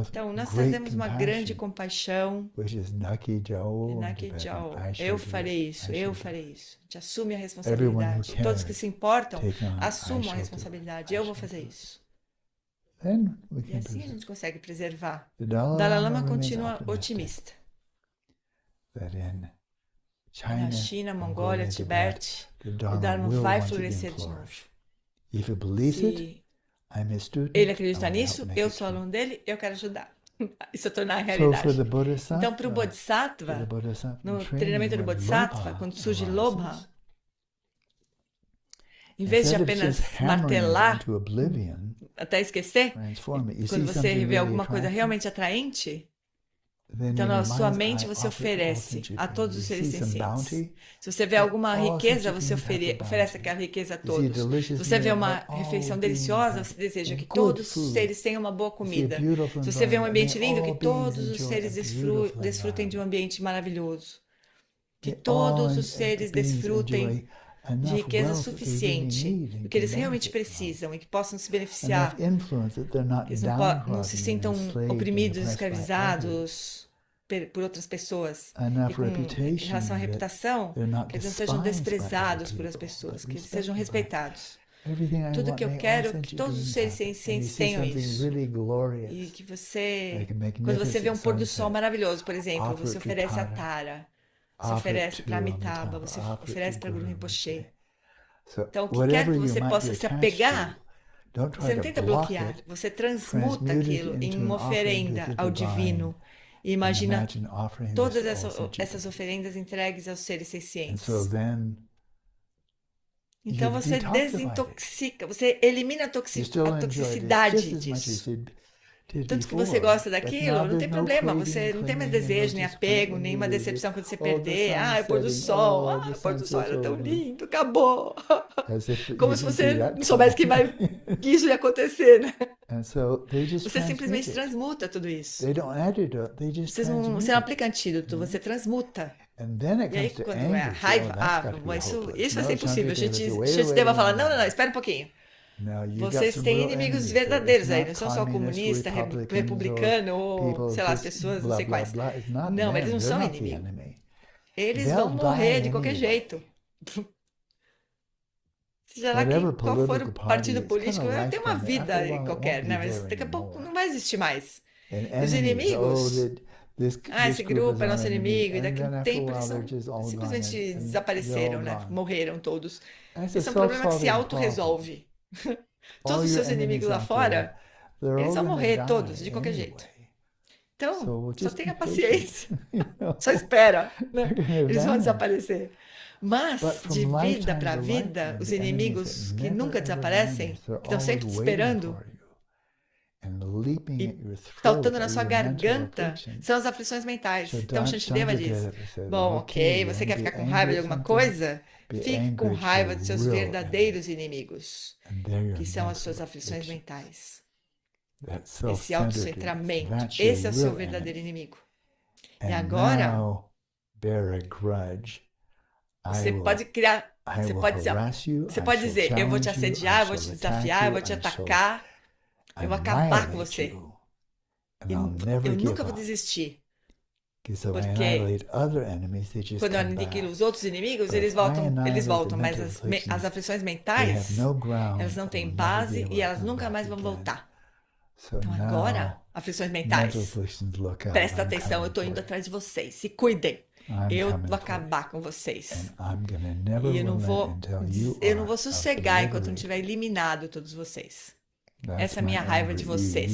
Então, nós trazemos uma grande compaixão. Naki Jau. Eu farei isso. A gente assume a responsabilidade. Todos que se importam, assumam a responsabilidade. Eu vou fazer isso. E assim a gente consegue preservar. O Dalai Lama continua otimista. Na China, Mongólia, Tibete, o Dharma vai florescer de novo. Se ele acredita nisso, eu sou aluno dele, eu quero ajudar. Isso tornar a realidade. Então, para o Bodhisattva, no treinamento do Bodhisattva, quando surge Lobha, em vez de apenas martelar até esquecer, quando você vê alguma coisa realmente atraente, então na sua mente você oferece a todos os seres sencientes. Se você vê alguma riqueza, você oferece aquela riqueza a todos. Se você vê uma refeição deliciosa, você deseja que todos os seres tenham uma boa comida. Se você vê um ambiente lindo, que todos os seres desfrutem de um ambiente maravilhoso. Que todos os seres desfrutem de riqueza suficiente, do que eles realmente precisam e que possam se beneficiar. Eles não se sintam oprimidos, escravizados por outras pessoas. E em relação à reputação, que eles não sejam desprezados por as pessoas, que eles sejam respeitados. Tudo que eu quero é que todos os seres sencientes tenham isso. E que você, quando você vê um pôr do sol maravilhoso, por exemplo, você oferece a Tara. Você oferece para Amitabha, você oferece para Guru Rinpoche. Então, o que quer que você possa se apegar, você não tenta bloquear, você transmuta aquilo em uma oferenda ao divino. E imagina todas essas oferendas entregues aos seres sencientes. Então, você desintoxica, você elimina a toxicidade disso. Tanto que você gosta daquilo, não tem problema, você não tem mais desejo, nem apego, nenhuma decepção quando você perder. O pôr do sol, o pôr do sol era tão lindo, acabou. Como se você não soubesse que isso ia acontecer, né? Você simplesmente transmuta tudo isso. Você não aplica antídoto, você transmuta. E aí, quando é a raiva, isso vai ser impossível. A gente deva falar, não, espera um pouquinho. Vocês têm inimigos verdadeiros aí, não são só comunista, republicano ou, sei lá, as pessoas, não sei quais. Não, eles não são inimigos. Eles vão morrer de qualquer jeito. Seja lá qual for o partido político, tem uma vida qualquer, né? Mas daqui a pouco não vai existir mais. E os inimigos, esse grupo é nosso inimigo, e daqui a um tempo eles simplesmente desapareceram, né? Morreram todos. Esse é um problema que se autorresolve. Todos os seus inimigos lá fora, eles vão morrer todos, de qualquer jeito. Então, só tenha paciência. Só espera, né? Eles vão desaparecer. Mas, de vida para vida, os inimigos que nunca desaparecem, que estão sempre te esperando e saltando na sua garganta, são as aflições mentais. Então, Shantideva diz, bom, ok, você quer ficar com raiva de alguma coisa? Fique com raiva dos seus verdadeiros inimigos, que são as suas aflições mentais. Esse autocentramento, esse é o seu verdadeiro inimigo. E agora, você pode criar, você pode dizer, eu vou te assediar, eu vou te desafiar, eu vou te atacar, eu vou acabar com você. Eu nunca vou desistir. Porque quando eu aniquilo os outros inimigos, eles voltam, mas as aflições mentais, elas não têm base e elas nunca mais vão voltar. Então agora, aflições mentais, presta atenção, eu estou indo atrás de vocês, se cuidem. Eu vou acabar com vocês. E eu não vou sossegar enquanto não tiver eliminado todos vocês. Essa é a minha raiva de vocês,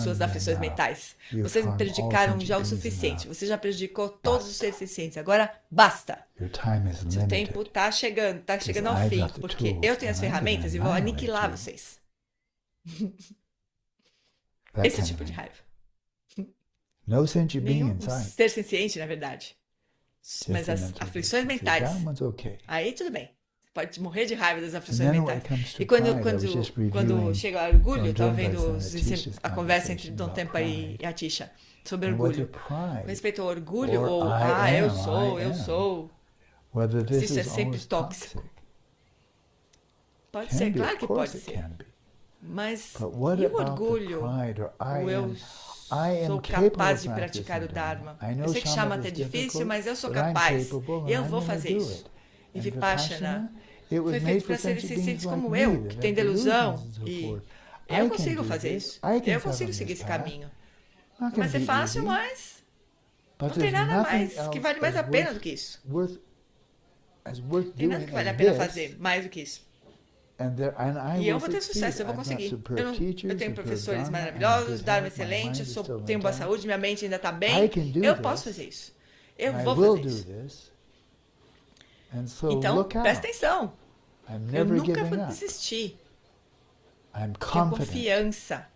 suas aflições mentais. Vocês me prejudicaram já o suficiente. Você já prejudicou todos os seres sencientes. Agora, basta. Seu tempo está chegando ao fim, porque eu tenho as ferramentas e vou aniquilar vocês. Esse tipo de raiva. Nenhum ser senciente, na verdade. Mas as aflições mentais, aí tudo bem. Pode morrer de raiva das aflições mentais. E quando chega o orgulho, eu estava vendo a conversa entre Dom Tempa e Atisha sobre orgulho. Com respeito ao orgulho, ou eu sou. Se isso é sempre tóxico. Pode ser, claro que pode ser. Mas e o orgulho? O eu sou capaz de praticar o Dharma. Eu sei que chama até difícil, mas eu sou capaz. E eu vou fazer isso. E Vipassana foi feito para seres sencientes como eu, que tem delusão. E eu consigo fazer isso. Eu consigo seguir esse caminho. Vai ser fácil, mas não tem nada mais que vale mais a pena do que isso. Tem nada que vale a pena fazer mais do que isso. E eu vou ter sucesso, eu vou conseguir. Eu tenho professores maravilhosos, Dharma excelente, tenho boa saúde, minha mente ainda está bem. Eu posso fazer isso. Eu vou fazer isso. Então, presta atenção. Eu nunca vou desistir. Tenho confiança.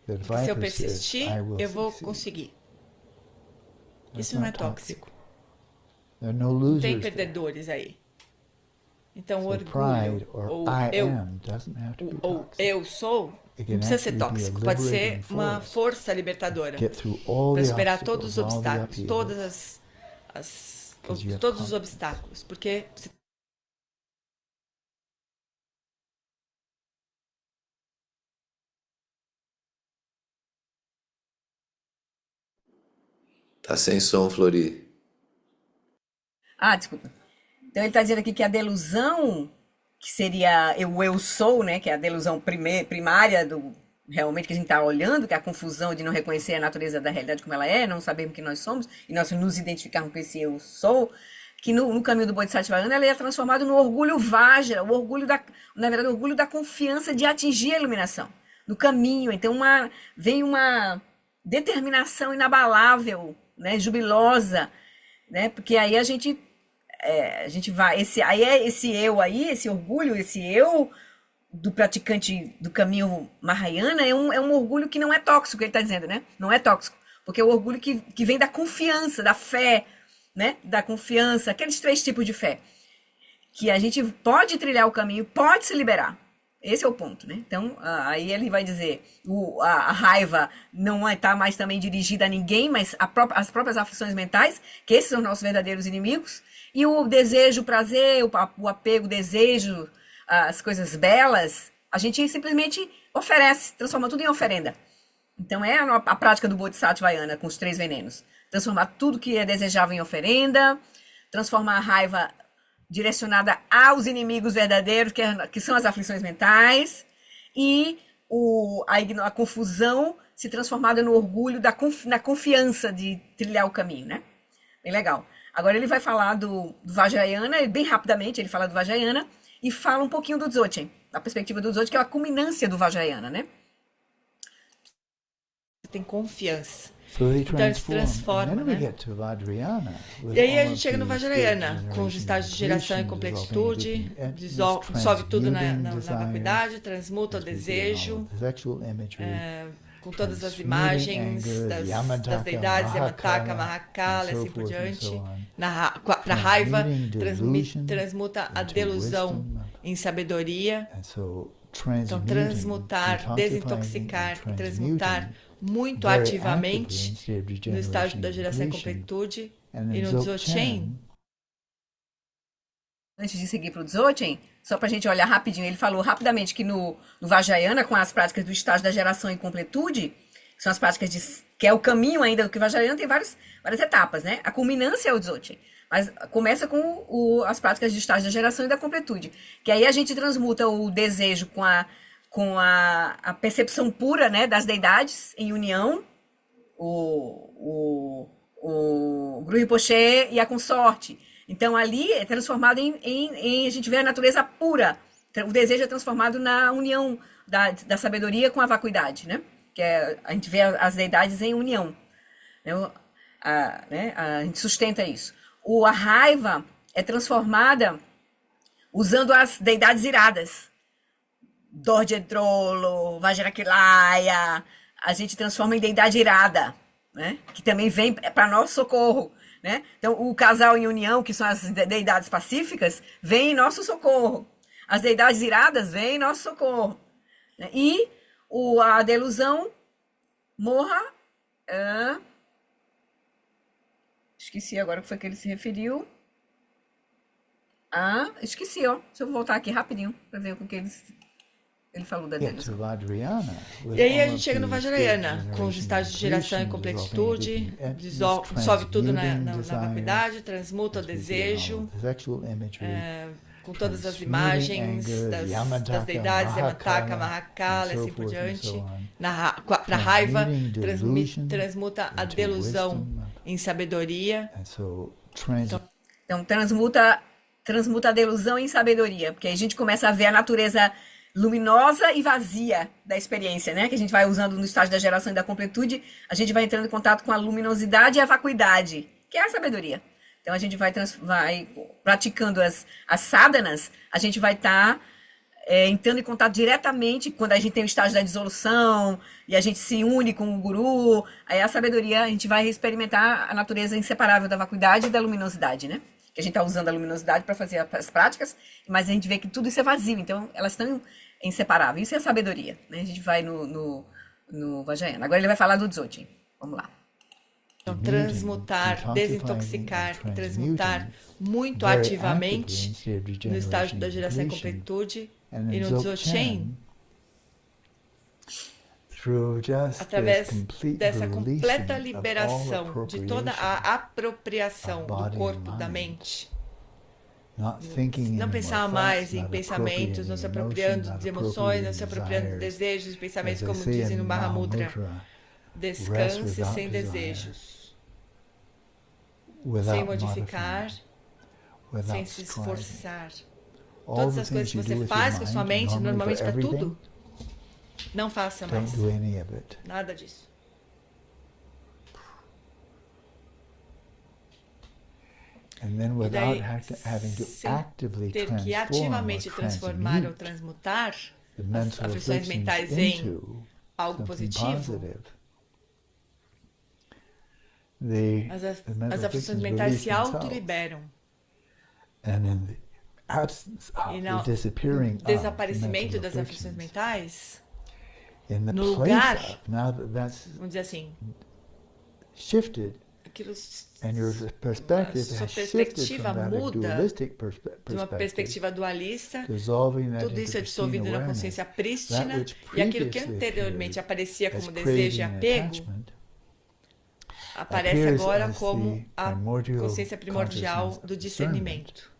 Que se eu persistir, eu vou conseguir. Isso não é tóxico. Não tem perdedores aí. Então, o orgulho, ou eu sou, não precisa ser tóxico. Pode ser uma força libertadora para superar todos os obstáculos, todos os obstáculos, porque você tá sem som, Flori. Desculpa. Então ele está dizendo aqui que a delusão, que seria o eu sou, né, que é a delusão primária do realmente que a gente está olhando, que é a confusão de não reconhecer a natureza da realidade como ela é, não sabermos que nós somos, e nós nos identificarmos com esse eu sou, que no caminho do Bodhisattvayana ela é transformada no orgulho vajra, o orgulho na verdade, o orgulho da confiança de atingir a iluminação, no caminho. Então vem uma determinação inabalável, né, jubilosa, né, porque aí a gente vai, esse orgulho, esse eu do praticante do caminho Mahayana é um orgulho que não é tóxico, ele está dizendo, né? Não é tóxico, porque é o orgulho que vem da confiança, da fé, né? Da confiança, aqueles 3 tipos de fé, que a gente pode trilhar o caminho, pode se liberar. Esse é o ponto, né? Então, aí ele vai dizer, a raiva não está mais também dirigida a ninguém, mas as próprias aflições mentais, que esses são nossos verdadeiros inimigos, e o desejo, o prazer, o apego, o desejo, as coisas belas, A gente simplesmente oferece, transforma tudo em oferenda. Então é a prática do Bodhisattvayana com os 3 venenos. Transformar tudo que é desejável em oferenda, transformar a raiva direcionada aos inimigos verdadeiros, que são as aflições mentais, e a confusão se transformada no orgulho na confiança de trilhar o caminho, né? Bem legal. Agora ele vai falar do Vajrayana, bem rapidamente ele fala do Vajrayana, e fala um pouquinho do Dzogchen, da perspectiva do Dzogchen, que é a culminância do Vajrayana, né? Tem confiança. So they Então ele se transform. transforma, And then we né? get to Vajrayana, with E aí a all gente of chega no these Vajrayana, stages, com os estágios de geração e completitude, dissolve tudo na vacuidade, transmuta o desejo, com todas as imagens das deidades, Yamataka, Mahakala, assim por diante. Para a raiva, transmuta a delusão em sabedoria. Então, transmutar, desintoxicar e transmutar muito ativamente no estágio da geração e completude e no Dzogchen. Antes de seguir para o Dzogchen, só para a gente olhar rapidinho, ele falou rapidamente que no Vajrayana, com as práticas do estágio da geração e completude, que são as práticas que é o caminho ainda do que o Vajrayana tem várias etapas, né? A culminância é o Dzogchen, mas começa com as práticas de estágio da geração e da completude, que aí a gente transmuta o desejo com a percepção pura, né, das deidades em união, o Guru Rinpoche e a consorte. Então ali é transformado a gente vê a natureza pura. O desejo é transformado na união da sabedoria com a vacuidade, né? Que a gente vê as deidades em união. A gente sustenta isso. A raiva é transformada usando as deidades iradas. Dorjedrolo, Vajrakilaya, a gente transforma em deidade irada, né? Que também vem para nosso socorro, né? Então, o casal em união, que são as deidades pacíficas, vem em nosso socorro. As deidades iradas vêm em nosso socorro. Né? E a delusão morra. Esqueci agora o que foi que ele se referiu. Esqueci, ó. Deixa eu voltar aqui rapidinho para ver o que ele falou da delusão. E aí a gente chega no Vajrayana, com os estágios de geração e completitude, dissolve tudo na vacuidade, transmuta o desejo, com todas as imagens das deidades, Yamataka, Mahakala, assim por diante. Para a raiva, transmuta a delusão em sabedoria. Então transmuta a delusão em sabedoria, porque aí a gente começa a ver a natureza luminosa e vazia da experiência, né? Que a gente vai usando no estágio da geração e da completude, a gente vai entrando em contato com a luminosidade e a vacuidade, que é a sabedoria. Então a gente vai praticando as sadhanas, a gente vai estar entrando em contato diretamente quando a gente tem o estágio da dissolução e a gente se une com o guru, aí a sabedoria, a gente vai experimentar a natureza inseparável da vacuidade e da luminosidade, né? Que a gente está usando a luminosidade para fazer as práticas, mas a gente vê que tudo isso é vazio, então elas estão inseparáveis. Isso é a sabedoria, né? A gente vai no Vajrayana. Agora ele vai falar do Dzogchen. Vamos lá. Então, transmutar, desintoxicar, transmutar muito ativamente no estágio da geração e completude e no Dzogchen, através dessa completa liberação de toda a apropriação do corpo, da mente. Não pensar mais em pensamentos, não se apropriando de emoções, não se apropriando de desejos, de pensamentos, como dizem no Mahamudra. Descanse sem desejos, sem modificar, sem se esforçar. Todas as coisas que você faz com a sua mente, normalmente para tudo, não faça mais. Nada disso. E daí, sem ter que ativamente transformar ou transmutar as aflições mentais em algo positivo, as aflições mentais se autoliberam. E no desaparecimento das aflições mentais, no lugar, vamos dizer assim, aquilo, And your perspective sua has shifted perspectiva from that muda dualistic de uma perspective, perspectiva dualista, dissolving that tudo isso é into pristine dissolvido na awareness. consciência That prístina, which e aquilo que previously anteriormente appeared aparecia as como desejo e craving and apego, attachment aparece appears agora as como the a primordial consciência primordial consciousness do of discernment, discernimento,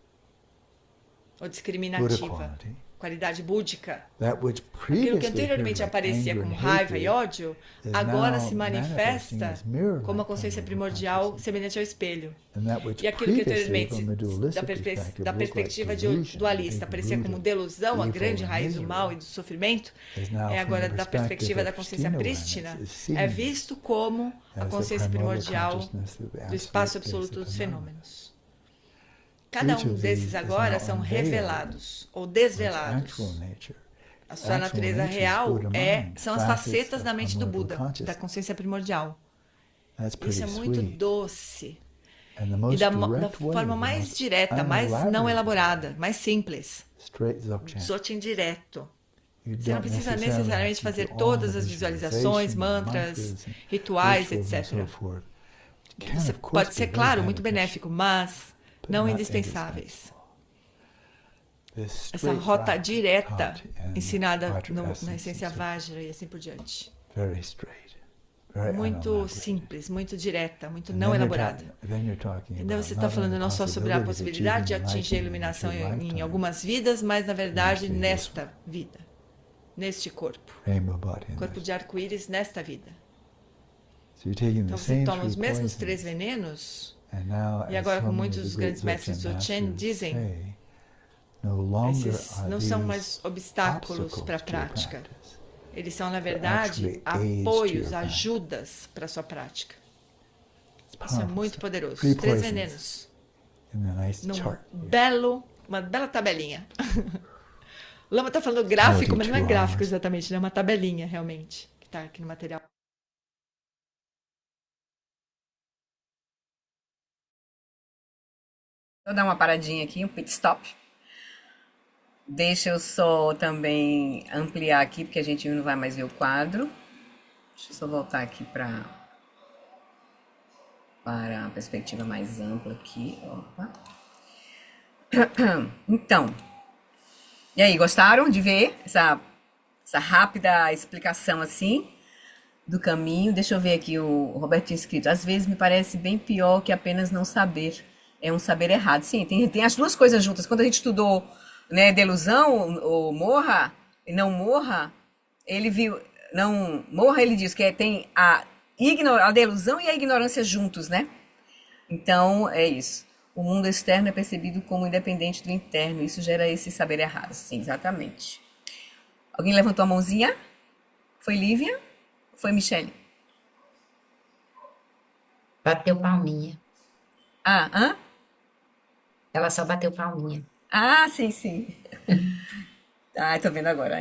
ou Buddha discriminativa, quality. qualidade búdica. That which Aquilo que previously anteriormente appeared like aparecia anger como and raiva e hatred ódio, is agora now se manifesting manifesta as mirror-like como a consciência primordial primordial consciousness. semelhante ao espelho. And that which E aquilo que previously, anteriormente, from a dualistic perspective, da looked like perspectiva delusion, dualista, the aparecia root como of delusão, a evil grande and raiz do mal e misery, do sofrimento, is now é from agora the da perspectiva perspective da of consciência pristine prístina, awareness, is é seen visto como a as the consciência primordial primordial consciousness of do espaço absolute absoluto basic dos phenomena. fenômenos. Cada Each um of desses these is agora now são unveiled revelados ou in its desvelados. actual nature. A sua Actual natureza nature is real Buddha mind, são as facets facetas of da mente do primordial Buda, da consciousness. consciência primordial. That's Isso pretty é muito sweet. doce. And the E most da direct way, forma the mais most direta, mais não unelaborated elaborada, way, mais simples. straight Dzogchen. Dzogchen direto. You Você não don't precisa necessarily have necessariamente to do fazer all todas the as visualizações, visualization, mantras, mantras, and rituais, rituals and so etc. forth. It can, Isso of course, pode be ser, very claro, muito beneficial, benéfico, mas but não not indispensáveis. This Essa straight rota route direta taught in ensinada Vajra na essence essência and so Vajra e assim por diante. very straight, very Muito unelaborated. simples, muito direta, muito And não then elaborada. you're talking Então about você está not only falando the não só sobre a possibility possibilidade de of achieving atingir a enlightenment in iluminação a future em lifetime, algumas vidas, mas na verdade Neste nesta vida, neste corpo. rainbow body in Corpo this. de arco-íris nesta vida. So you're taking the Então você same toma os three mesmos três poisons, venenos, and now, e as agora so com many muitos of dos the great grandes mestres Dzogchen Dzogchen masters dizem, say, no longer esses are não são these mais obstáculos para a obstacles to your prática. practice. Eles são, na verdade, actually aids to apoios, your practice. ajudas para a sua prática. It's Isso é powerful muito stuff. poderoso. Three Três poisons venenos. in a nice Num chart. uma bela tabelinha. O Lama está falando gráfico, mas não é 42 gráfico hours. exatamente, né? É uma tabelinha, realmente, que está aqui no material. Vou dar uma paradinha aqui, um pit stop. Deixa eu só também ampliar aqui, porque a gente não vai mais ver o quadro. Deixa eu só voltar aqui para a perspectiva mais ampla aqui. Opa. Então, e aí, gostaram de ver essa rápida explicação assim do caminho? Deixa eu ver aqui o Roberto tinha escrito. Às vezes me parece bem pior que apenas não saber. É um saber errado. Sim, tem as duas coisas juntas. Quando a gente estudou, né, delusão, ou morra, e não morra, ele viu, não morra, ele diz que tem a delusão e a ignorância juntos, né? Então, é isso. O mundo externo é percebido como independente do interno. Isso gera esse saber errado. Sim, exatamente. Alguém levantou a mãozinha? Foi Lívia? Foi Michele? Bateu palminha. Ah, hã? Ela só bateu palminha. Ah, sim, sim. Ah, tô vendo agora,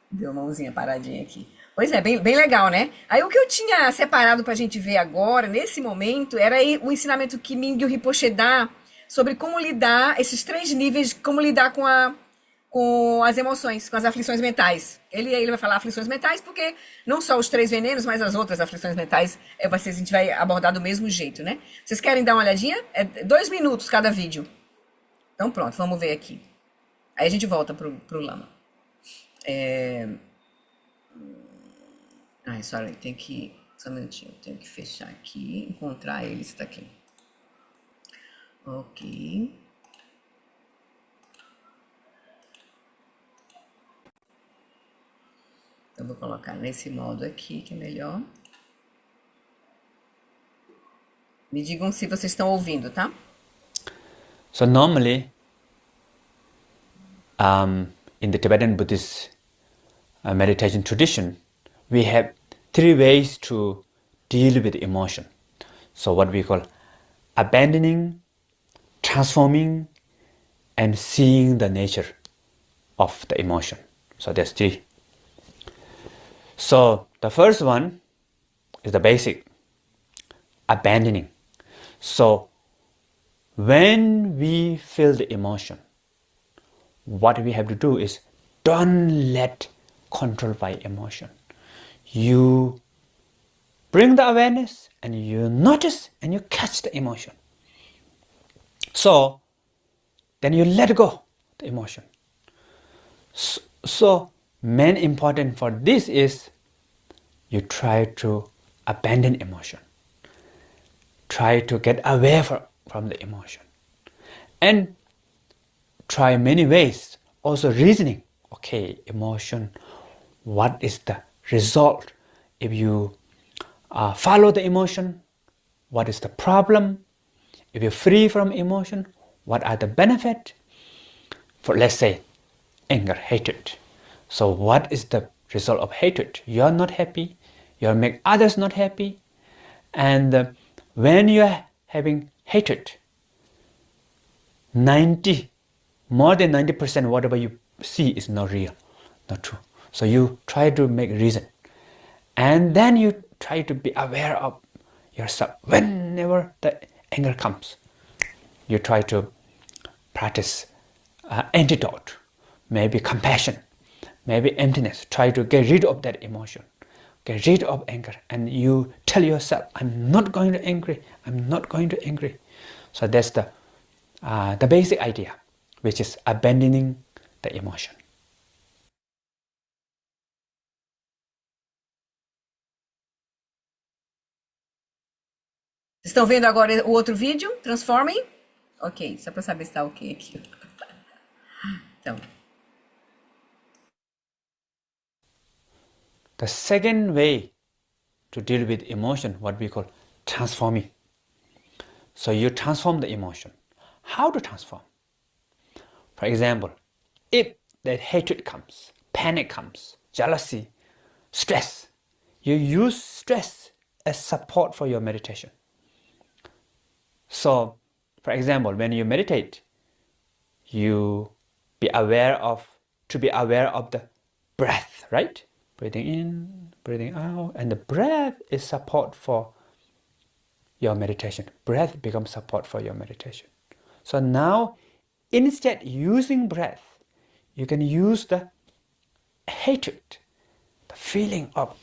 deu uma mãozinha paradinha aqui. Pois é, bem legal, né? Aí o que eu tinha separado pra gente ver agora, nesse momento, era aí o ensinamento que Mingyur Rinpoche dá sobre como lidar, esses 3 níveis, como lidar com as emoções, com as aflições mentais. Ele vai falar aflições mentais porque não só os 3 venenos, mas as outras aflições mentais, a gente vai abordar do mesmo jeito, né? Vocês querem dar uma olhadinha? É 2 minutos cada vídeo. Então pronto, vamos ver aqui. Aí a gente volta pro Lama. Sorry, só um minutinho, tenho que fechar aqui, encontrar ele, está aqui. Ok. Eu vou colocar nesse modo aqui, que é melhor. Me digam se vocês estão ouvindo, tá? So normally, in the Tibetan Buddhist meditation tradition, we have 3 ways to deal with emotion. So what we call abandoning, transforming, and seeing the nature of the emotion. So there's 3. So the first one is the basic, abandoning. So when we feel the emotion, what we have to do is don't let control by emotion. You bring the awareness and you notice and you catch the emotion. So then you let go the emotion. So main important for this is you try to abandon emotion. Try to get away from the emotion. And try many ways. Also reasoning. Okay, emotion, what is the result? If you follow the emotion, what is the problem? If you're free from emotion, what are the benefits? For let's say anger, hatred. So what is the result of hatred? You're not happy, you make others not happy, and when you're having hatred, more than 90% whatever you see is not real, not true. So you try to make reason, and then you try to be aware of yourself. Whenever the anger comes, you try to practice antidote, maybe compassion, maybe emptiness. Try to get rid of that emotion, get rid of anger, and you tell yourself, I'm not going to angry, I'm not going to angry. So that's the basic idea, which is abandoning the emotion. Estão vendo agora o outro vídeo? Transforming? Ok, só para saber se está ok aqui. Então. The second way to deal with emotion, what we call transforming. So you transform the emotion. How to transform? For example, if that hatred comes, panic comes, jealousy, stress, you use stress as support for your meditation. So, for example, when you meditate, you be aware of the breath, right? Breathing in, breathing out, and the breath is support for your meditation. Breath becomes support for your meditation. So now, instead using breath, you can use the hatred, the feeling of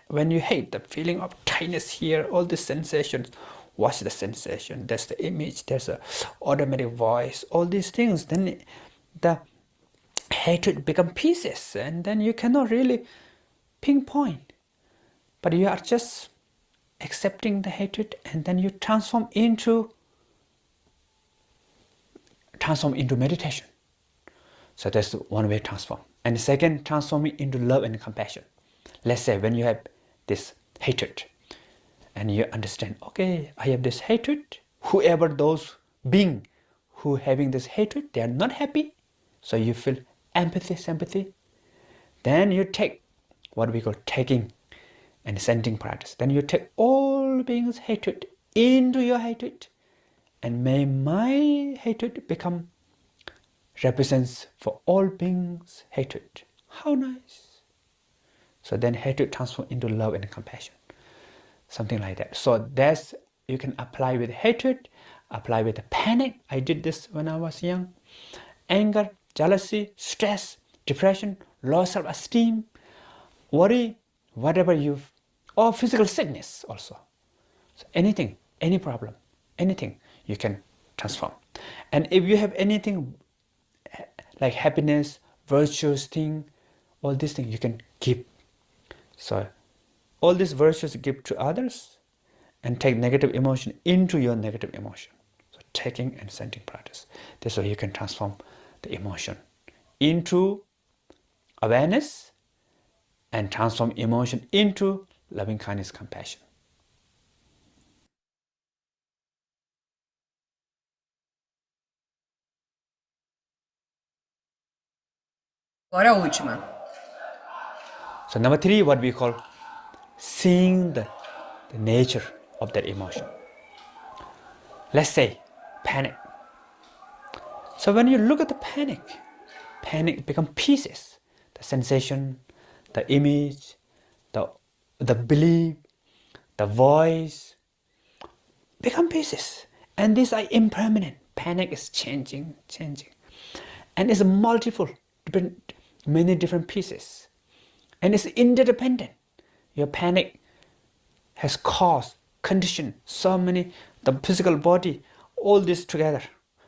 when you hate, the feeling of tightness here, all the sensations. Watch the sensation. There's the image. There's a automatic voice. All these things. Then the hatred become pieces, and then you cannot really pinpoint. But you are just accepting the hatred, and then you transform into meditation. So that's one way to transform. And the second, transforming into love and compassion. Let's say when you have this hatred, and you understand, okay, I have this hatred. Whoever those being who having this hatred, they are not happy. So you feel empathy, sympathy. Then you take what we call taking and sending practice. Then you take all beings' hatred into your hatred, and may my hatred become represents for all beings' hatred. How nice. So then hatred transforms into love and compassion. Something like that. So that's, you can apply with hatred, apply with panic. I did this when I was young. Anger, jealousy, stress, depression, low self-esteem, worry, whatever or physical sickness also. So anything, any problem, anything you can transform. And if you have anything like happiness, virtuous thing, all these things you can keep. So all these virtues give to others, and take negative emotion into your negative emotion. So taking and sending practice. This way you can transform the emotion into awareness, and transform emotion into loving kindness, compassion. Agora a última. So number 3, what we call seeing the nature of that emotion. Let's say panic. So when you look at the panic become pieces. The sensation, the image, the belief, the voice become pieces. And these are impermanent. Panic is changing. And it's many different pieces. And it's interdependent. Your panic has caused, conditioned so many, the physical body, all this together.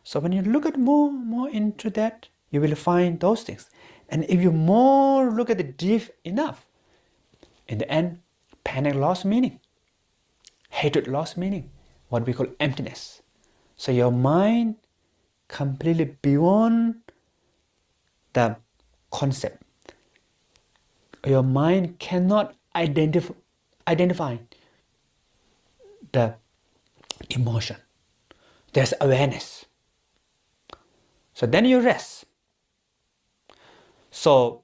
So when you look at more into that, you will find those things. And if you more look at it deep enough, in the end, panic lost meaning. Hatred lost meaning. What we call emptiness. So your mind completely beyond the concept. Your mind cannot identify the emotion. There's awareness. So then you rest. So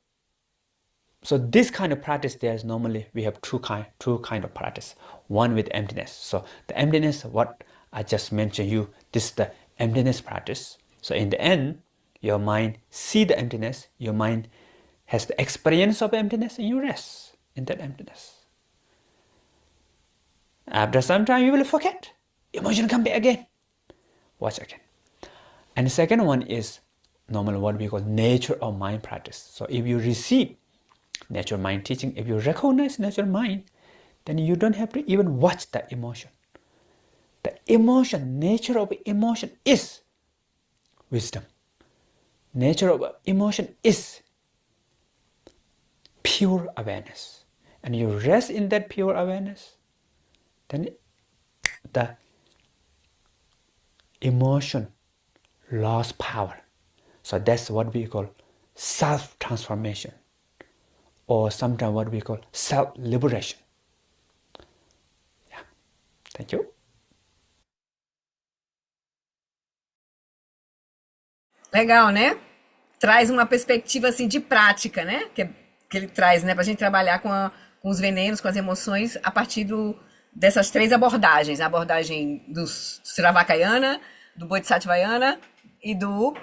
this kind of practice, there's normally we have two kind of practice. One with emptiness. So the emptiness, what I just mentioned you, this is the emptiness practice. So in the end, your mind see the emptiness, your mind has the experience of emptiness, and you rest in that emptiness. After some time, you will forget. Emotion come back again. Watch again. And the second one is normally what we call nature of mind practice. So if you receive nature mind teaching, if you recognize nature mind, then you don't have to even watch that emotion. The emotion, nature of emotion is wisdom. Nature of emotion is pure awareness. And you rest in that pure awareness, then the emotion lost power. So that's what we call self-transformation, or sometimes what we call self-liberation. Yeah. Thank you. Legal, né? Traz uma perspectiva assim de prática, né? Que ele traz, né? Pra gente trabalhar com os venenos, com as emoções, a partir dessas três abordagens. A abordagem do Sravakayana, do Bodhisattvayana e do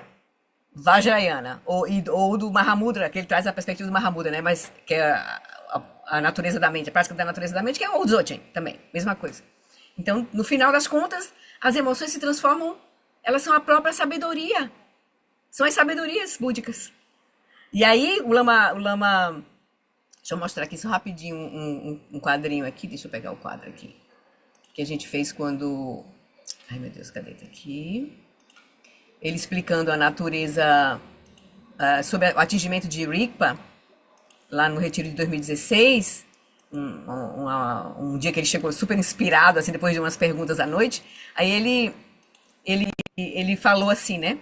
Vajrayana, ou do Mahamudra, que ele traz a perspectiva do Mahamudra, né? Mas que é a natureza da mente, a prática da natureza da mente, que é o Dzogchen também, mesma coisa. Então, no final das contas, as emoções se transformam, elas são a própria sabedoria. São as sabedorias búdicas. E aí, o Lama deixa eu mostrar aqui só rapidinho um quadrinho aqui, deixa eu pegar o quadro aqui, que a gente fez quando... Ai, meu Deus, cadê? Tá aqui. Ele explicando a natureza sobre o atingimento de Rigpa, lá no retiro de 2016, um dia que ele chegou super inspirado, assim, depois de umas perguntas à noite, aí ele falou assim, né?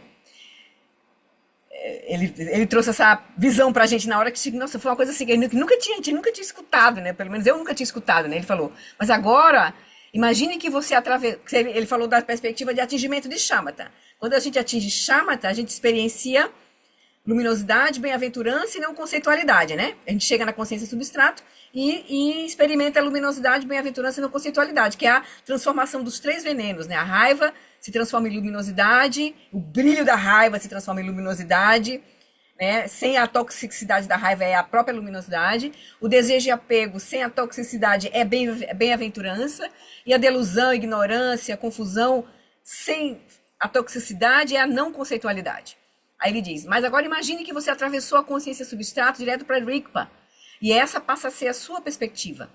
Ele trouxe essa visão pra gente na hora que, nossa, foi uma coisa assim, que a gente nunca tinha escutado, né? Pelo menos eu nunca tinha escutado, né? Ele falou, mas agora, imagine que você atravessa... Ele falou da perspectiva de atingimento de Shamatha. Quando a gente atinge Shamatha, a gente experiencia luminosidade, bem-aventurança e não conceitualidade, né? A gente chega na consciência substrato e experimenta a luminosidade, bem-aventurança e não conceitualidade, que é a transformação dos três venenos, né? A raiva se transforma em luminosidade, o brilho da raiva se transforma em luminosidade, né? Sem a toxicidade da raiva é a própria luminosidade, o desejo e apego sem a toxicidade é bem-aventurança, e a delusão, ignorância, confusão sem a toxicidade é a não conceitualidade. Aí ele diz, mas agora imagine que você atravessou a consciência substrato direto para Rigpa, e essa passa a ser a sua perspectiva,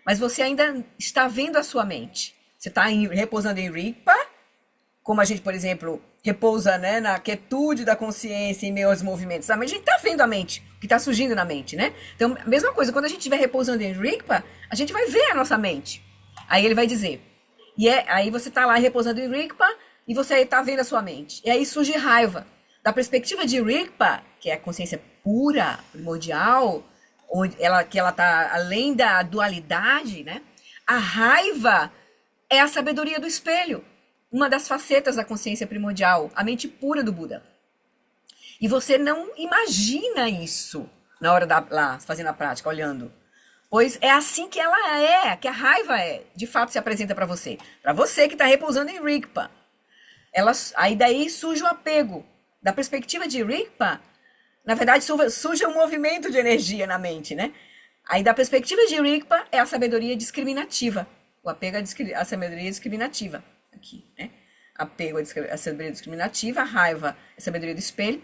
mas você ainda está vendo a sua mente. Você está repousando em Rigpa, como a gente, por exemplo, repousa, né, na quietude da consciência em meio aos movimentos da mente, a gente está vendo a mente, o que está surgindo na mente, né? Então, a mesma coisa, quando a gente estiver repousando em Rigpa, a gente vai ver a nossa mente. Aí ele vai dizer, aí você está lá repousando em Rigpa, e você está vendo a sua mente. E aí surge raiva. Da perspectiva de Rigpa, que é a consciência pura, primordial, onde ela está além da dualidade, né? A raiva é a sabedoria do espelho. Uma das facetas da consciência primordial, a mente pura do Buda. E você não imagina isso na hora lá, fazendo a prática, olhando. Pois é assim que ela é, que a raiva de fato se apresenta para você. Para você que está repousando em Rigpa. Aí daí surge o apego. Da perspectiva de Rigpa, na verdade surge um movimento de energia na mente, né? Aí da perspectiva de Rigpa é a sabedoria discriminativa. O apego é a sabedoria discriminativa. Aqui, né? Apego é a sabedoria discriminativa, a raiva é a sabedoria do espelho.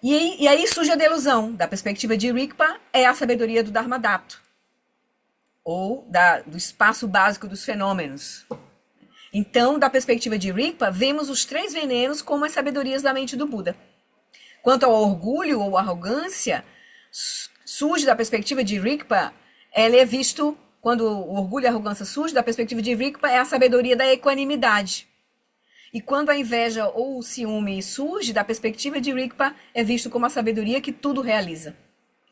E aí surge a delusão. Da perspectiva de Rigpa é a sabedoria do Dharmadatta. ou do espaço básico dos fenômenos. Então, da perspectiva de Rigpa, vemos os 3 venenos como as sabedorias da mente do Buda. Quanto ao orgulho ou arrogância, surge da perspectiva de Rigpa, ele é visto, quando o orgulho e a arrogância surge da perspectiva de Rigpa, é a sabedoria da equanimidade. E quando a inveja ou o ciúme surge da perspectiva de Rigpa, é visto como a sabedoria que tudo realiza.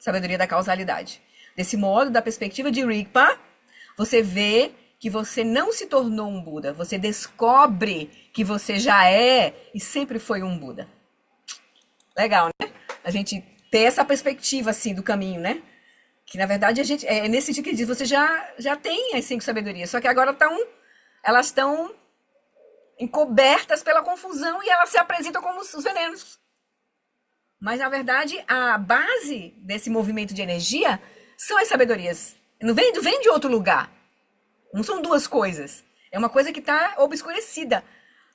Sabedoria da causalidade. Desse modo, da perspectiva de Rigpa, você vê que você não se tornou um Buda. Você descobre que você já é e sempre foi um Buda. Legal, né? A gente ter essa perspectiva, assim, do caminho, né? Que, na verdade, é nesse sentido que ele diz, você já tem as 5 sabedorias, só que agora elas estão encobertas pela confusão e elas se apresentam como os venenos. Mas, na verdade, a base desse movimento de energia são as sabedorias. Não vem de outro lugar. Não são 2 coisas. É uma coisa que está obscurecida.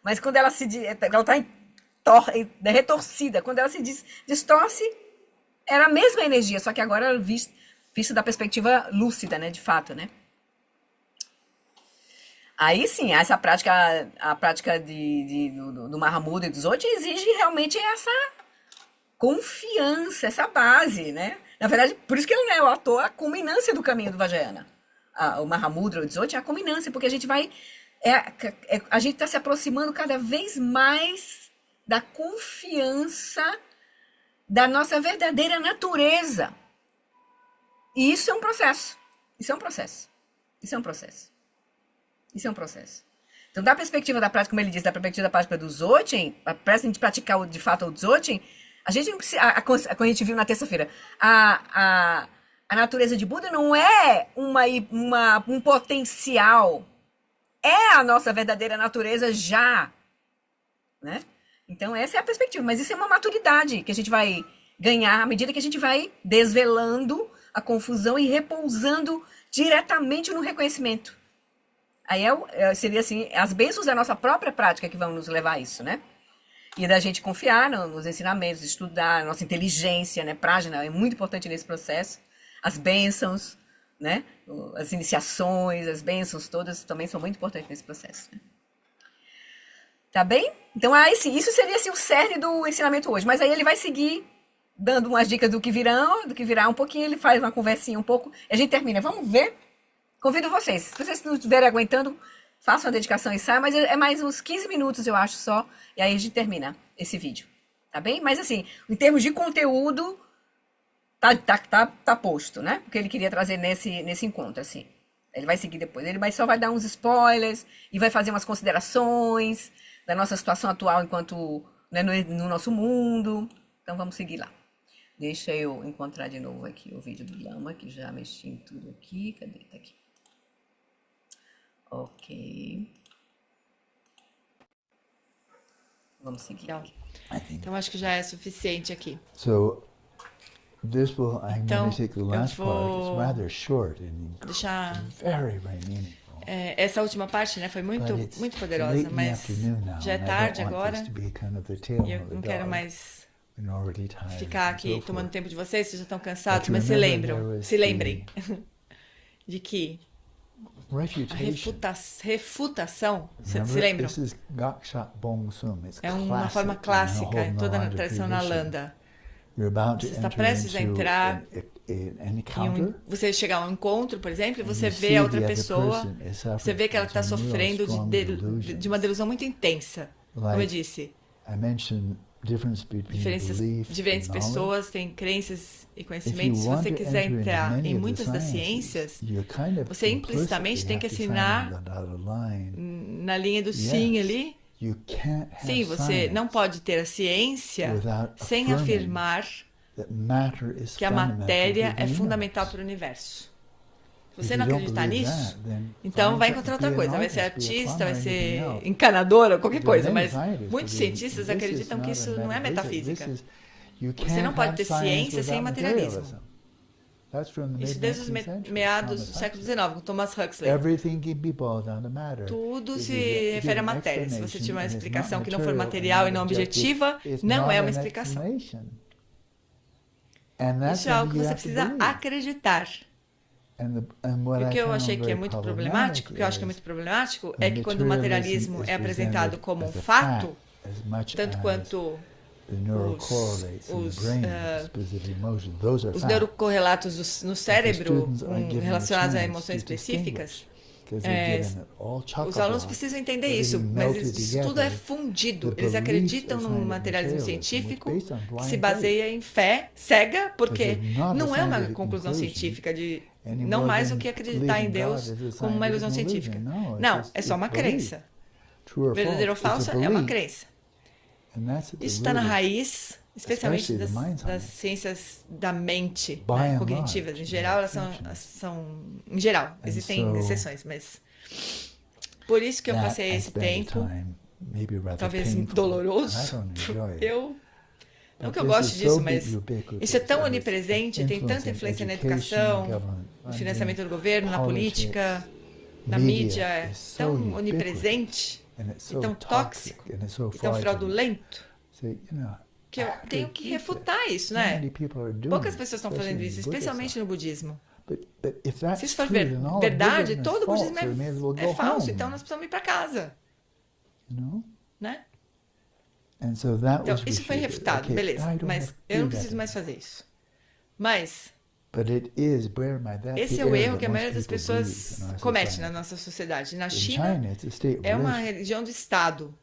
Mas quando ela está retorcida, quando ela se distorce, era a mesma energia, só que agora vista da perspectiva lúcida, né, de fato, né? Aí sim, a prática do Mahamudra e dos outros exige realmente essa confiança, essa base, né? Na verdade, por isso que ele não é o ator, a culminância do caminho do Vajrayana. O Mahamudra ou o Dzogchen é a culminância, porque a gente a gente está se aproximando cada vez mais da confiança da nossa verdadeira natureza. E isso é um processo. Então, da perspectiva da prática, como ele diz, da perspectiva da prática do Dzogchen, para a gente praticar de fato o Dzogchen, a gente não precisa, como a gente viu na terça-feira, a natureza de Buda não é um potencial, é a nossa verdadeira natureza já, né? Então, essa é a perspectiva, mas isso é uma maturidade que a gente vai ganhar à medida que a gente vai desvelando a confusão e repousando diretamente no reconhecimento. Aí seria assim, as bênçãos da nossa própria prática que vão nos levar a isso, né? E da gente confiar nos ensinamentos, estudar, a nossa inteligência, né? Prajna é muito importante nesse processo. As bênçãos, né? As iniciações, as bênçãos todas também são muito importantes nesse processo, né? Tá bem? Então, aí sim, isso seria assim, o cerne do ensinamento hoje. Mas aí ele vai seguir dando umas dicas do que virá um pouquinho, ele faz uma conversinha um pouco, e a gente termina. Vamos ver? Convido vocês. Se vocês não estiverem aguentando, façam a dedicação e saiam, mas é mais uns 15 minutos, eu acho, só, e aí a gente termina esse vídeo. Tá bem? Mas assim, em termos de conteúdo, tá posto, né? Porque ele queria trazer nesse encontro, assim. Ele vai seguir depois. Ele só vai dar uns spoilers e vai fazer umas considerações da nossa situação atual enquanto, né, no nosso mundo. Então vamos seguir lá. Deixa eu encontrar de novo aqui o vídeo do Lama, que já mexi em tudo aqui. Cadê? Tá aqui. Ok. Vamos seguir aqui. Então acho que já é suficiente aqui. So, I'm going to take the last part. It's rather short and very meaningful. Essa última parte, né, foi muito poderosa, mas já é tarde agora e eu não quero mais ficar aqui tomando tempo de vocês já estão cansados, mas se lembrem de que a refutação, se lembram? É uma forma clássica em toda a tradição Nalanda. Você está prestes a entrar você chegar a um encontro, por exemplo, e você vê a outra pessoa, você vê que ela está sofrendo de uma delusão muito intensa, como eu disse. Diferentes pessoas têm crenças e conhecimentos. Se você quiser entrar em muitas das ciências, você implicitamente tem que assinar na linha do sim ali. Sim, você não pode ter a ciência sem afirmar que a matéria é fundamental para o universo. Se você não acreditar nisso, então vai encontrar outra coisa. Vai ser artista, vai ser encanadora, qualquer coisa. Mas muitos cientistas acreditam que isso não é metafísica. Você não pode ter ciência sem materialismo. Isso desde os meados do século XIX, com Thomas Huxley. Tudo se refere à matéria. Se você tiver uma explicação que não for material e não objetiva, não é uma explicação. Isso é algo que você precisa acreditar. E o que eu achei que é muito problemático, que eu acho que é muito problemático, é que quando o materialismo é apresentado como um fato, tanto quanto os neurocorrelatos no cérebro relacionados a emoções específicas, os alunos precisam entender isso, mas isso tudo é fundido. Eles acreditam num materialismo científico que se baseia em fé cega, porque não é uma conclusão científica não mais do que acreditar em Deus como uma ilusão científica. Não, é só uma crença. Verdadeiro ou falso é uma crença. Isso está na raiz, especialmente das ciências da mente, né, cognitivas. Em geral, elas são em geral, existem exceções, mas por isso que eu passei esse tempo, talvez doloroso. Não que eu goste disso, mas isso é tão onipresente, tem tanta influência na educação, no financiamento do governo, na política, na mídia, é tão onipresente, e tão tóxico, e tão fraudulento, que eu tenho que refutar isso, né? Poucas pessoas estão fazendo isso, especialmente no budismo. Se isso for verdade, todo o budismo é falso, então nós precisamos ir para casa, né? Então, isso foi refutado, beleza, mas eu não preciso mais fazer isso. Mas esse é o erro que a maioria das pessoas comete na nossa sociedade. Na China, é uma religião de Estado.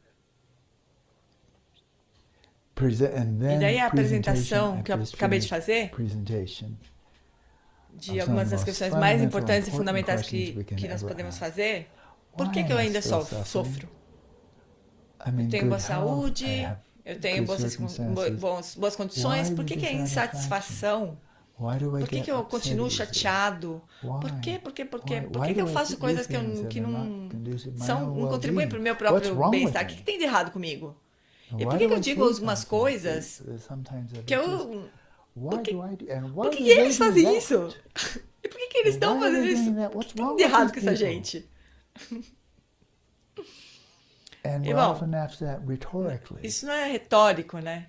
E daí a apresentação que eu acabei de fazer, de algumas das questões mais importantes e fundamentais que nós podemos fazer, por que eu ainda sofro? Eu tenho boa saúde, eu tenho boas condições, por que a insatisfação? Por que eu continuo chateado? Por que eu faço coisas que não contribuem para o meu próprio bem-estar? O que tem de errado comigo? E por que eu digo algumas coisas que eu... Por que eles fazem isso? E por que eles estão fazendo isso? O que tem de errado com essa gente? E bom, isso não é retórico, né?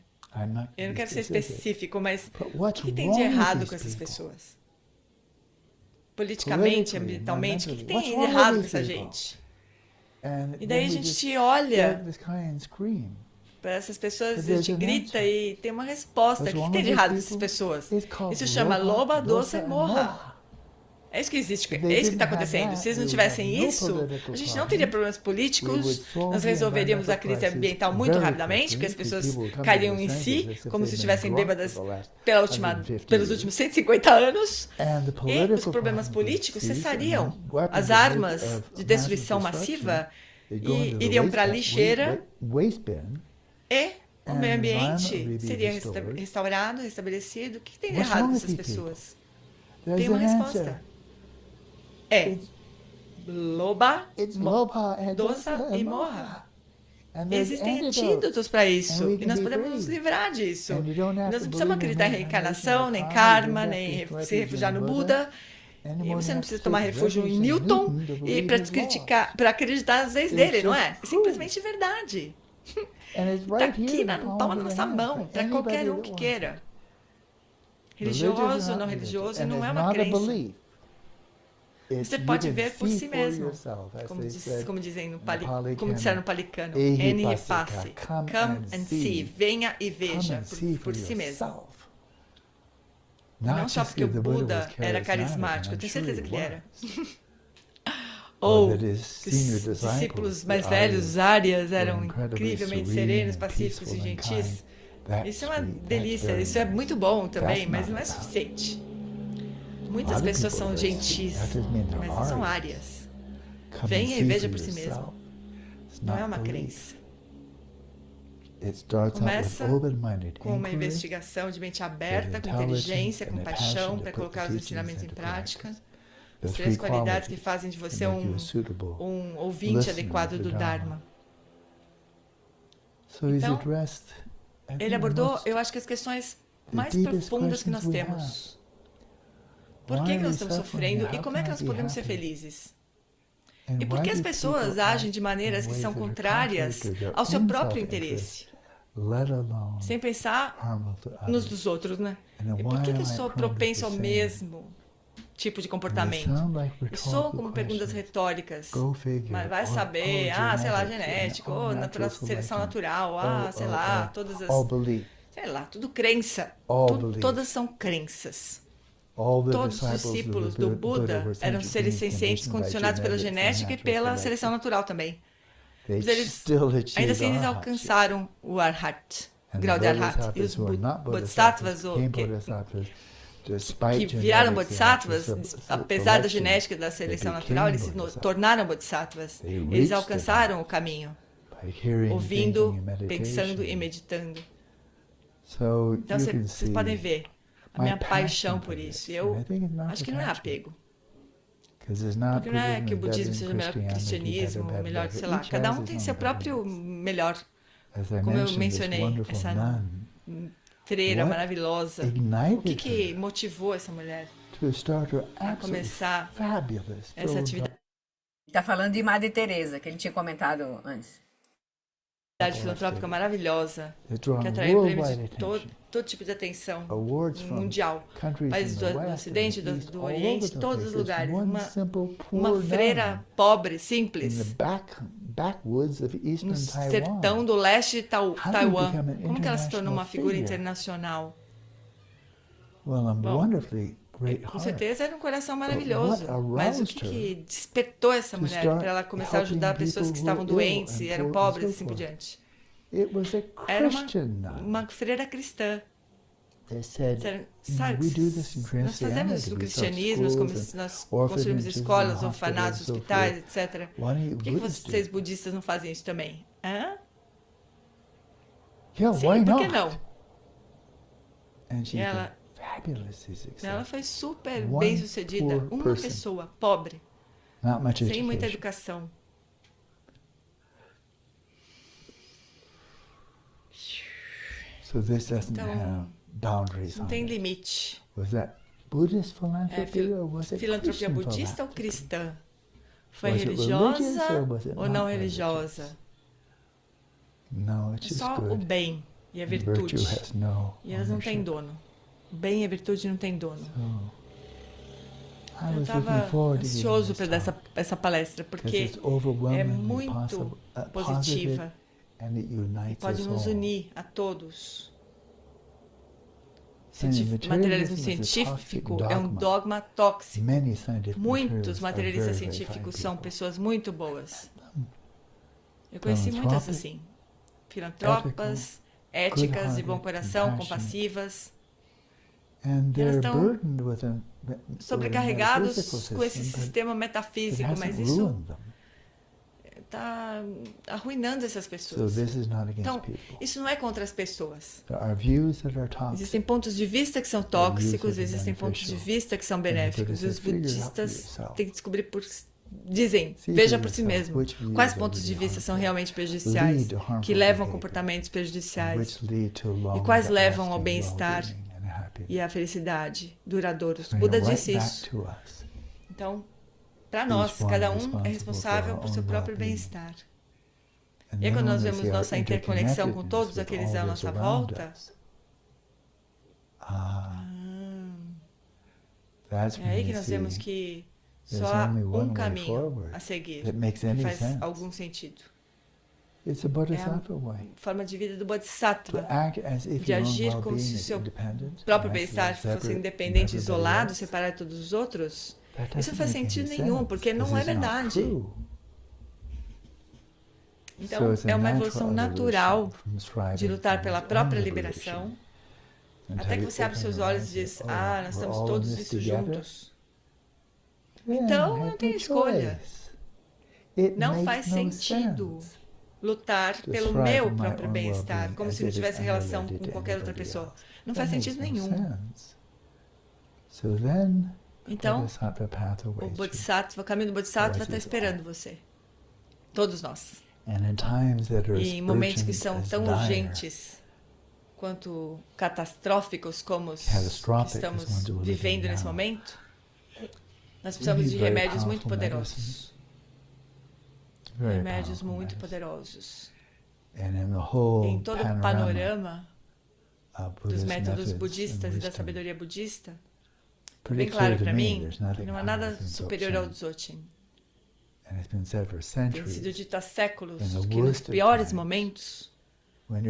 Eu não quero ser específico, mas o que tem de errado com essas pessoas? Politicamente, ambientalmente, o que tem de errado com essa gente? E daí a gente olha para essas pessoas, a gente grita e tem uma resposta. O que tem de errado com essas pessoas? Isso chama loba, doce, morra. É isso que existe, é isso que está acontecendo. Se eles não tivessem isso, a gente não teria problemas políticos, nós resolveríamos a crise ambiental muito rapidamente, porque as pessoas cairiam em si, como se estivessem bêbadas pelos últimos 150 anos, e os problemas políticos cessariam. As armas de destruição massiva iriam para a lixeira e o meio ambiente seria restaurado, restabelecido. O que tem de errado com essas pessoas? Tem uma resposta. É loba, doça e morra. Existem antídotos para isso. E nós podemos nos livrar disso. Nós não precisamos acreditar em reencarnação, nem karma, nem se refugiar no Buda. E você não precisa tomar refúgio em Newton e para acreditar nas leis dele, não é? É simplesmente verdade. Está aqui na palma da nossa mão, para qualquer um que queira. Religioso, não religioso, não é uma crença. Você pode ver por si mesmo, como disseram no Palicano, N repasse, come and see, venha e veja por si mesmo. Não só porque o Buda era carismático, eu tenho certeza que ele era. Ou os discípulos mais velhos, os Árias, eram incrivelmente serenos, pacíficos e gentis. Isso é uma delícia, isso é muito bom também, mas não é suficiente. Muitas pessoas são gentis, mas não são árias. Venha e veja por si mesmo. Não é uma crença. Começa com uma investigação de mente aberta, com inteligência, com paixão, para colocar os ensinamentos em prática. As 3 qualidades que fazem de você um ouvinte adequado do Dharma. Então, ele abordou, eu acho que as questões mais profundas que nós temos. Por que nós estamos sofrendo e como é que nós podemos ser felizes? E por que as pessoas agem de maneiras que são contrárias ao seu próprio interesse? Sem pensar nos dos outros, né? E por que eu sou propenso ao mesmo? tipo de comportamento. E soam como perguntas retóricas. Mas vai saber, sei lá, genético, seleção natural, sei lá, todas as... Sei lá, tudo crença. Todas são crenças. Todos os discípulos do Buda eram seres sencientes condicionados pela genética e pela seleção natural também. Mas eles, ainda assim, eles alcançaram o Arhat, o grau de Arhat. E os Bodhisattvas, que viraram Bodhisattvas, apesar da genética da seleção natural, eles se tornaram Bodhisattvas. Eles alcançaram o caminho, ouvindo, pensando e meditando. Então, vocês podem ver a minha paixão por isso. Eu acho que não é apego. Porque não é que o budismo seja melhor que o cristianismo, melhor que, sei lá, cada um tem seu próprio melhor. Como eu mencionei, essa freira maravilhosa. O que motivou essa mulher a começar essa atividade? Está falando de Madre Teresa, que ele tinha comentado antes. Filantrópica maravilhosa, que atraiu prêmios de todo tipo de atenção mundial. Países do Ocidente, do Oriente, todos os lugares. Uma freira pobre, simples, no sertão do leste de Taiwan. Como que ela se tornou uma figura internacional? Bom, com certeza era um coração maravilhoso, mas o que despertou essa mulher para ela começar a ajudar pessoas que estavam doentes e eram pobres e assim por diante? Era uma freira cristã. Nós fazemos isso no cristianismo, nós construímos escolas, orfanatos, hospitais, etc. Por que vocês budistas não fazem isso também? Sim, por que não? E ela foi super bem sucedida. Uma pessoa pobre, sem muita educação. Então, não tem limite. Filantropia budista ou cristã? Foi religiosa ou não religiosa? É só o bem e a virtude. E elas não têm dono. O bem e a virtude não têm dono. Eu estava ansioso para dar essa palestra, porque é muito positiva e pode nos unir a todos. Materialismo científico é um dogma tóxico. Muitos materialistas científicos são pessoas muito boas. Eu conheci muitas assim. Filantropas, éticas, de bom coração, compassivas. Elas estão sobrecarregados com esse sistema metafísico, mas isso está arruinando essas pessoas. Então, isso não é contra as pessoas. Existem pontos de vista que são tóxicos, existem pontos de vista que são benéficos. E os budistas têm que descobrir dizem, veja por si mesmo, quais pontos de vista são realmente prejudiciais, que levam a comportamentos prejudiciais, e quais levam ao bem-estar e à felicidade duradouros. Buda disse isso. Então, para nós, cada um é responsável por seu próprio bem-estar. E aí, quando nós vemos nossa interconexão com todos aqueles à nossa volta, é aí que nós vemos que só há um caminho a seguir que faz algum sentido. É a forma de vida do Bodhisattva, de agir como se o seu próprio bem-estar fosse independente, isolado, separado de todos os outros. Isso não faz sentido nenhum, porque não é verdade. Então, é uma evolução natural de lutar pela própria liberação, até que você abre seus olhos e diz, nós estamos todos isso juntos. Então, não tem escolha. Não faz sentido lutar pelo meu próprio bem-estar, como se não tivesse relação com qualquer outra pessoa. Não faz sentido nenhum. Então, o caminho do Bodhisattva está esperando você. Todos nós. E em momentos que são tão urgentes quanto catastróficos como os que estamos vivendo nesse momento, nós precisamos de remédios muito poderosos. Remédios muito poderosos. Em todo o panorama dos métodos budistas e da sabedoria budista, bem claro para mim que não há nada superior ao Dzogchen. Tem sido dito há séculos que nos piores momentos,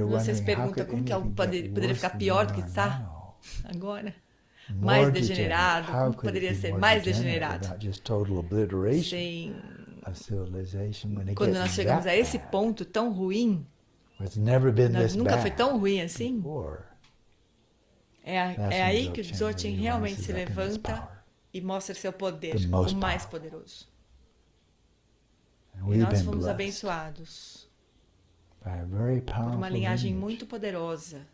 você se pergunta como que algo poderia ficar pior do que está agora. Mais degenerado, como poderia ser mais degenerado? Sem... Quando nós chegamos a esse ponto tão ruim, nunca foi tão ruim assim, é aí que o Dzogchen realmente se levanta e mostra seu poder, o mais poderoso. E nós fomos abençoados por uma linhagem muito poderosa.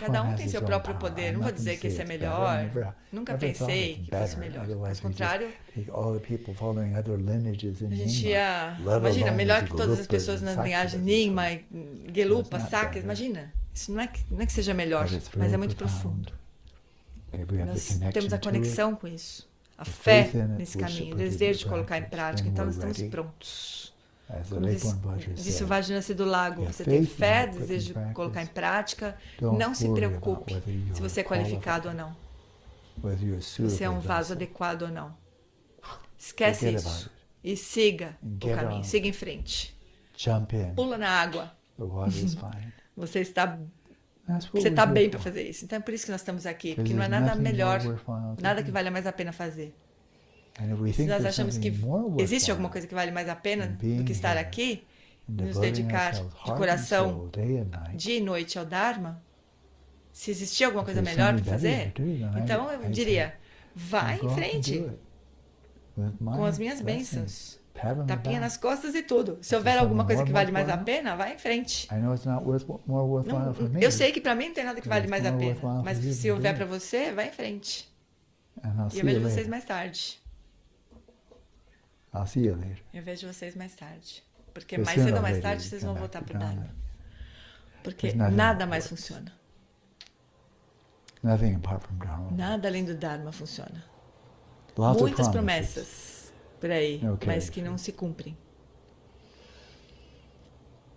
Cada um tem seu próprio poder. Não vou dizer que esse é melhor. Nunca pensei que fosse melhor. Ao contrário, a gente ia... Imagina, melhor que todas as pessoas nas linhagens Nyingma, Gelupa, Sakya. Imagina. Isso não é que seja melhor, mas é muito profundo. Nós temos a conexão com isso. A fé nesse caminho, o desejo de colocar em prática. Então, nós estamos prontos. Como disse o Vajrayana do Lago, você tem fé, desejo de colocar em prática, não se preocupe se você é qualificado ou não, se você é um vaso adequado ou não. Esquece isso e siga o caminho, siga em frente. Pula na água. Você está bem para fazer isso. Então é por isso que nós estamos aqui, porque não é nada melhor, nada que valha mais a pena fazer. Se nós achamos que existe alguma coisa que vale mais a pena do que estar aqui, nos dedicar de coração, dia e noite ao Dharma, se existir alguma coisa melhor para fazer, então eu diria, vá em frente, com as minhas bênçãos, tapinha nas costas e tudo. Se houver alguma coisa que vale mais a pena, vá em frente. Eu sei que para mim não tem nada que vale mais a pena, mas se houver para você, vá em frente. E eu vejo vocês mais tarde. Eu vejo vocês mais tarde. Porque mais cedo ou mais tarde vocês vão voltar para o Dharma. Porque nada mais funciona. Nada além do Dharma funciona. Muitas promessas por aí, mas que não se cumprem.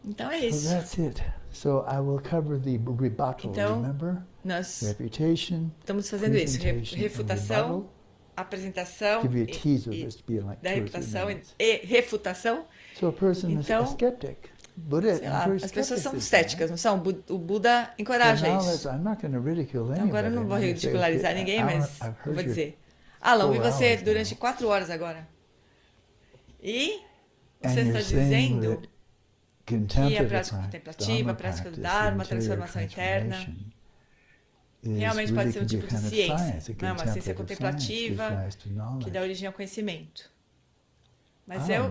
Então é isso. Então, nós estamos fazendo isso. Refutação, apresentação da reputação e refutação. Então, sei lá, as pessoas são céticas, não são? O Buda encoraja isso. Então, agora eu não vou ridicularizar ninguém, mas eu vou dizer. Alan, vi você durante 4 horas agora. E você está dizendo que a prática contemplativa, a prática do Dharma, a transformação interna, realmente pode ser um tipo de ciência, não é uma ciência contemplativa que dá origem ao conhecimento. Mas sei lá,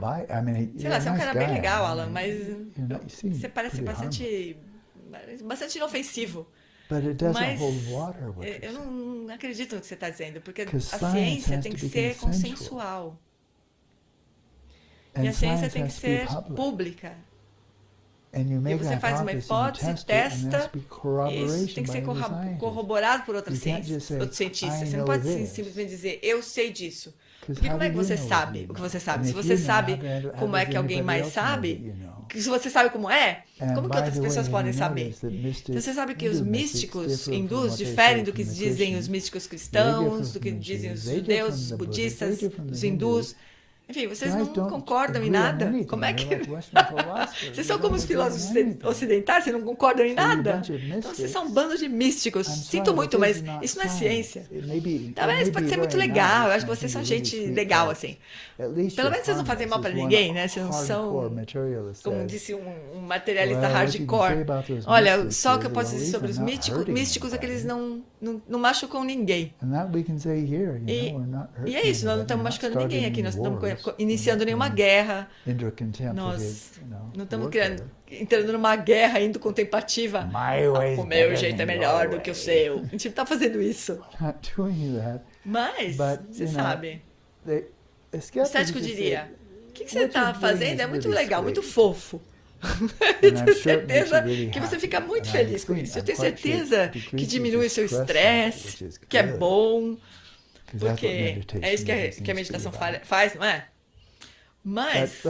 você é um cara bem legal, Alan, mas você parece bastante inofensivo. Mas eu não acredito no que você está dizendo, porque a ciência tem que ser consensual. E a ciência tem que ser pública. E você faz uma hipótese, testa, e isso tem que ser corroborado por outros cientistas. Você não pode simplesmente dizer, eu sei disso. Porque como é que você sabe o que você sabe? Se você sabe como é que alguém mais sabe, se você sabe como é, como que outras pessoas podem saber? Se você sabe que os místicos hindus diferem do que dizem os místicos cristãos, do que dizem os judeus, os budistas, os hindus. Enfim, vocês não concordam em nada. Como é que... Vocês são como os filósofos ocidentais, vocês não concordam em nada. Então vocês são um bando de místicos. Sinto muito, mas isso não é ciência. Talvez pode ser muito legal. Eu acho que vocês são gente legal, assim. Pelo menos vocês não fazem mal para ninguém, né? Vocês não são, como disse um materialista hardcore. Olha, só o que eu posso dizer sobre os místicos é que eles não machucam ninguém. E é isso, nós não estamos machucando ninguém aqui. Nós estamos iniciando nenhuma guerra. Nós não estamos entrando numa guerra indo contemplativa. O meu jeito é melhor do que o seu. A gente não está fazendo isso. Mas, você sabe, o cético diria, o que você está fazendo é muito legal, muito fofo. Eu tenho certeza que você fica muito feliz com isso. Eu tenho certeza que diminui o seu estresse, que é bom, porque é isso que a meditação faz, não é? Mas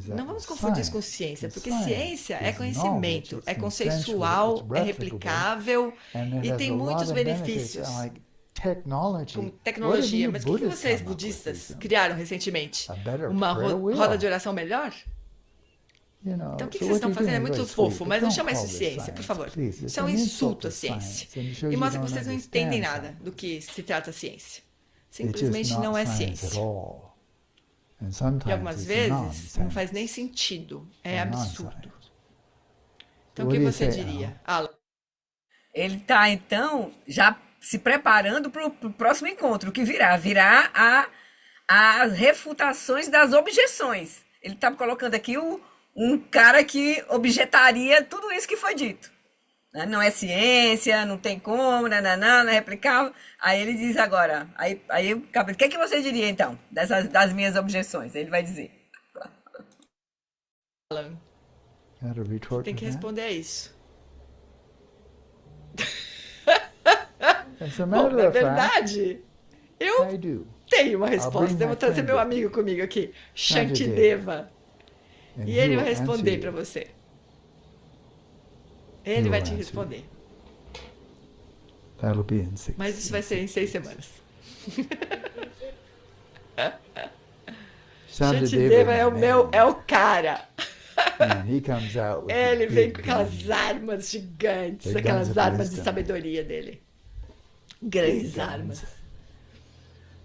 não vamos confundir isso com ciência, porque ciência é conhecimento, é consensual, é replicável e tem muitos benefícios. com tecnologia. Mas o que vocês budistas criaram recentemente? Uma roda de oração melhor? Então, o que vocês estão fazendo é muito fofo, mas não chama isso de ciência, por favor. Isso é um insulto à ciência. E mostra que vocês não entendem nada do que se trata a ciência. Simplesmente não é ciência. E algumas vezes não faz nem sentido. É absurdo. Então, o que você diria, Alan? Ele está, então, já se preparando para o próximo encontro, que virá as refutações das objeções. Ele está colocando aqui um cara que objetaria tudo isso que foi dito. Não é ciência, não tem como, não é replicável. Aí ele diz agora, o que você diria então, das minhas objeções? Ele vai dizer. Alan, você tem que responder a isso. Bom, na verdade, eu tenho uma resposta. Eu vou trazer meu amigo comigo aqui, Shantideva. E ele vai responder para você. Ele vai te responder. Mas isso vai ser em 6 semanas. Shantideva é o cara. Ele vem com aquelas armas gigantes, aquelas armas de sabedoria dele. Grandes armas.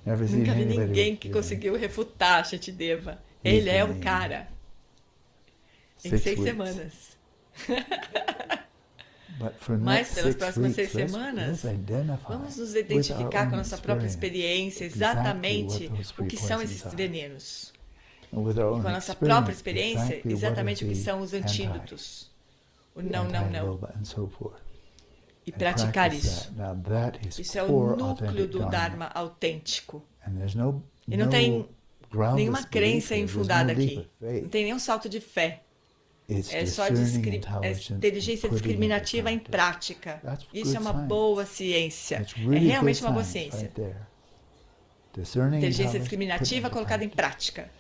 Nunca vi ninguém que conseguiu refutar Shantideva. Ele é o cara. Em 6 semanas. Mas pelas próximas 6 semanas, vamos nos identificar com a nossa própria experiência, exatamente o que são esses venenos. E com a nossa própria experiência, exatamente o que são os antídotos. O não. E praticar isso. Isso é o núcleo do Dharma autêntico. E não tem nenhuma crença infundada aqui. Não tem nenhum salto de fé. É só inteligência discriminativa em prática. Isso é uma boa ciência. É realmente uma boa ciência. Inteligência discriminativa colocada em prática.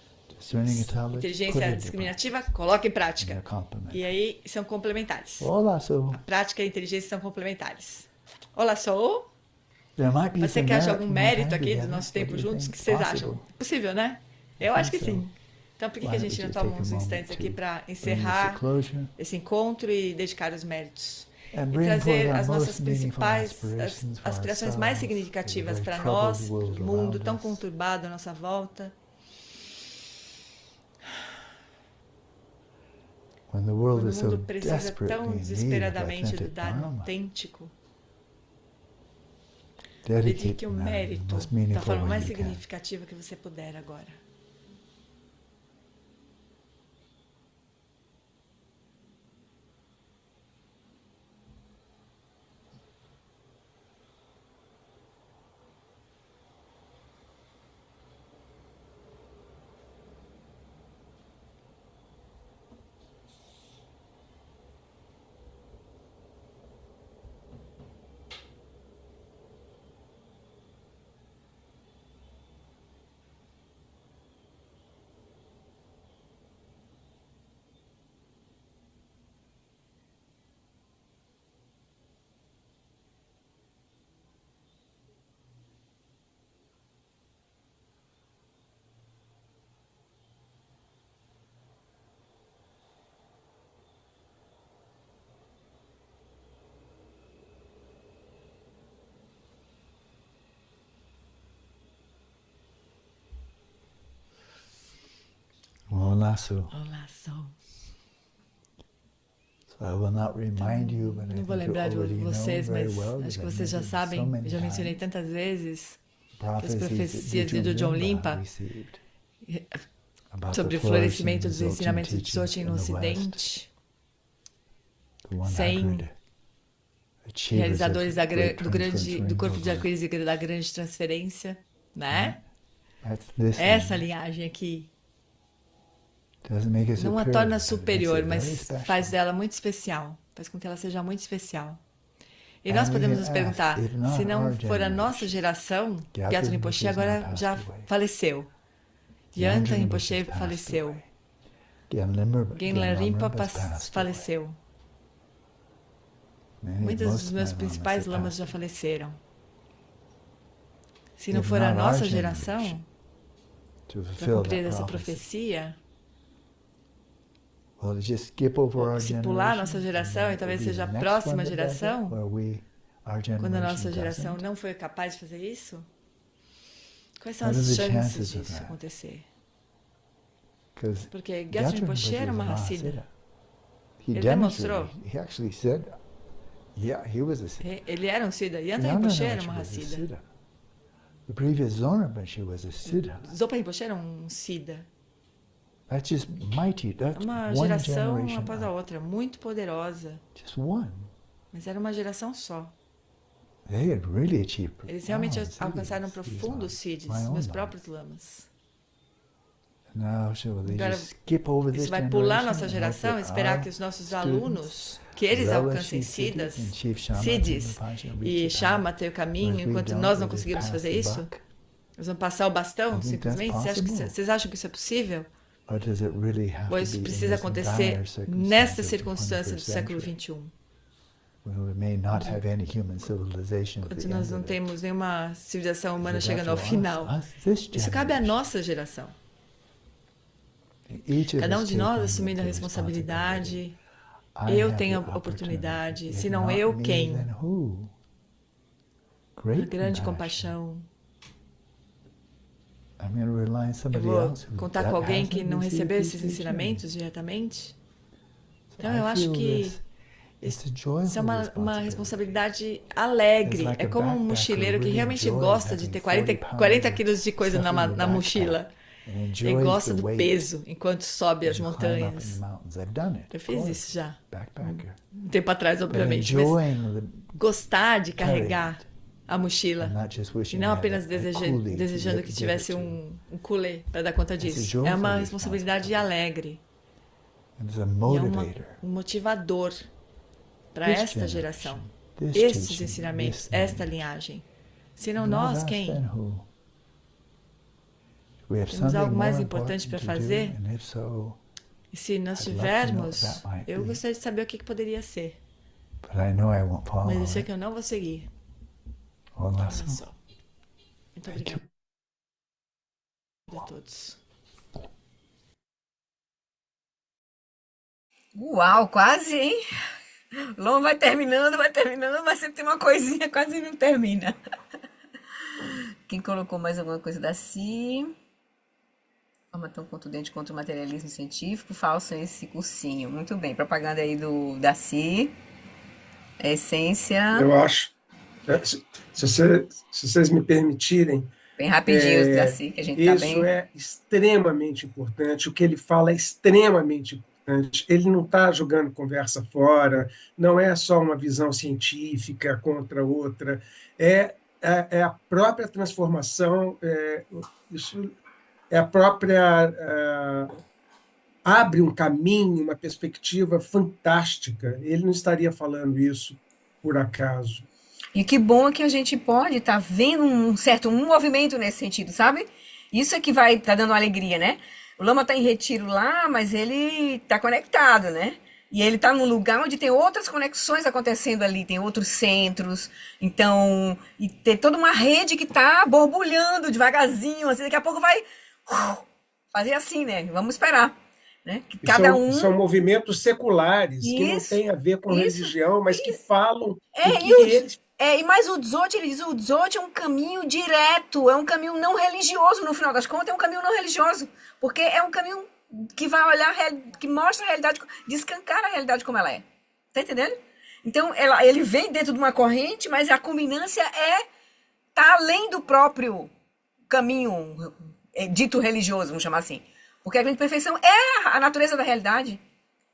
Inteligência discriminativa, coloca em prática. E aí são complementares. A prática e a inteligência são complementares. Olá, sou. Você quer achar algum mérito aqui do nosso tempo juntos? O que vocês acham? Possível, né? Eu acho que sim. Então, por que a gente não toma uns instantes aqui para encerrar esse encontro e dedicar os méritos? E trazer as nossas principais aspirações mais significativas para nós, o mundo tão conturbado à nossa volta. Quando o mundo precisa tão desesperadamente do Dharma autêntico, dedique o mérito da forma mais significativa que você puder agora. Olá, Sou. Olá, Sou. Não vou lembrar de vocês, mas acho que vocês já sabem, eu já mencionei tantas vezes que as profecias de John Limpa sobre o florescimento dos ensinamentos de Dzogchen no Ocidente, 100 realizadores do corpo de arco-íris e da grande transferência, né? Essa linhagem aqui não a torna superior, mas faz dela muito especial, faz com que ela seja muito especial. E nós podemos nos perguntar, se não for a nossa geração, Gyatso Rinpoche agora já faleceu, Yanta Rinpoche faleceu, Genlen Rinpa faleceu, muitos dos meus principais lamas já faleceram. Se não for a nossa geração para cumprir essa profecia, se pular a nossa geração e talvez seja a próxima geração, quando a nossa geração não foi capaz de fazer isso, quais são as chances disso acontecer? Porque Geshe Rinpoche era uma Hassida. Ele demonstrou. Ele era um Siddha. Yanta Rinpoche era uma Hassida. Zopa Rinpoche era um Siddha. Uma geração uma após a outra, muito poderosa. Mas era uma geração só. Eles realmente alcançaram profundos siddhis, meus próprios lamas. Agora, isso vai pular nossa geração, esperar que os nossos alunos, que eles alcancem siddhis e Shyama tenha o caminho, enquanto nós não conseguimos fazer isso? Nós vamos passar o bastão, simplesmente? Vocês acham que isso é possível? Ou isso precisa acontecer nesta circunstância do século XXI? Quando nós não temos nenhuma civilização humana chegando ao final. Isso cabe à nossa geração. Cada um de nós assumindo a responsabilidade. Eu tenho a oportunidade. Se não eu, quem? Uma grande compaixão. Eu vou contar com alguém que não recebeu esses ensinamentos diretamente? Então eu acho que isso é uma responsabilidade alegre. É como um mochileiro que realmente gosta de ter 40 quilos de coisa na mochila. Ele gosta do peso enquanto sobe as montanhas. Eu fiz isso já. Um tempo atrás, obviamente. Mas gostar de carregar a mochila e não apenas desejando que tivesse um culé para dar conta disso. É uma responsabilidade alegre. E é um motivador para esta geração, estes ensinamentos, esta linhagem. Se não nós, quem? Temos algo mais importante para fazer? E se nós tivermos, eu gostaria de saber o que poderia ser. Mas eu sei que eu não vou seguir. Olha só. Muito obrigada a todos. Uau, quase, hein? Lom vai terminando, mas sempre tem uma coisinha, quase não termina. Quem colocou mais alguma coisa da Si? Forma tão contundente contra o materialismo científico, falso esse cursinho. Muito bem, propaganda aí da Si. A essência. Eu acho. Se vocês me permitirem. Bem rapidinho, da Si, que a gente está bem. Isso é extremamente importante. O que ele fala é extremamente importante. Ele não está jogando conversa fora, não é só uma visão científica contra outra, é a própria transformação, isso é a própria... abre um caminho, uma perspectiva fantástica. Ele não estaria falando isso por acaso. E que bom que a gente pode estar vendo um movimento nesse sentido, sabe? Isso é que vai estar dando alegria, né? O Lama está em retiro lá, mas ele está conectado, né? E ele está num lugar onde tem outras conexões acontecendo ali, tem outros centros, então, e tem toda uma rede que está borbulhando devagarzinho, assim, daqui a pouco vai fazer assim, né? Vamos esperar, né? Que cada são movimentos seculares, que não têm a ver com religião, mas que falam e mais o Dzogchen, ele diz, o Dzogchen é um caminho direto, é um caminho não religioso, no final das contas, é um caminho não religioso, porque é um caminho que vai olhar, que mostra a realidade, descancar a realidade como ela é. Tá entendendo? Então, ele vem dentro de uma corrente, mas a culminância tá além do próprio caminho dito religioso, vamos chamar assim. Porque a grande perfeição é a natureza da realidade.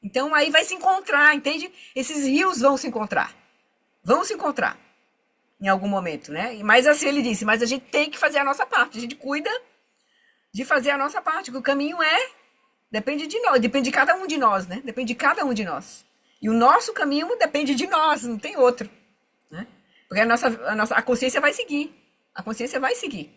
Então, aí vai se encontrar, entende? Esses rios vão se encontrar. Vão se encontrar em algum momento, né? Mas assim ele disse, mas a gente tem que fazer a nossa parte. A gente cuida de fazer a nossa parte. O caminho depende de nós, depende de cada um de nós, né? Depende de cada um de nós. E o nosso caminho depende de nós, não tem outro, né? Porque a consciência vai seguir. A consciência vai seguir.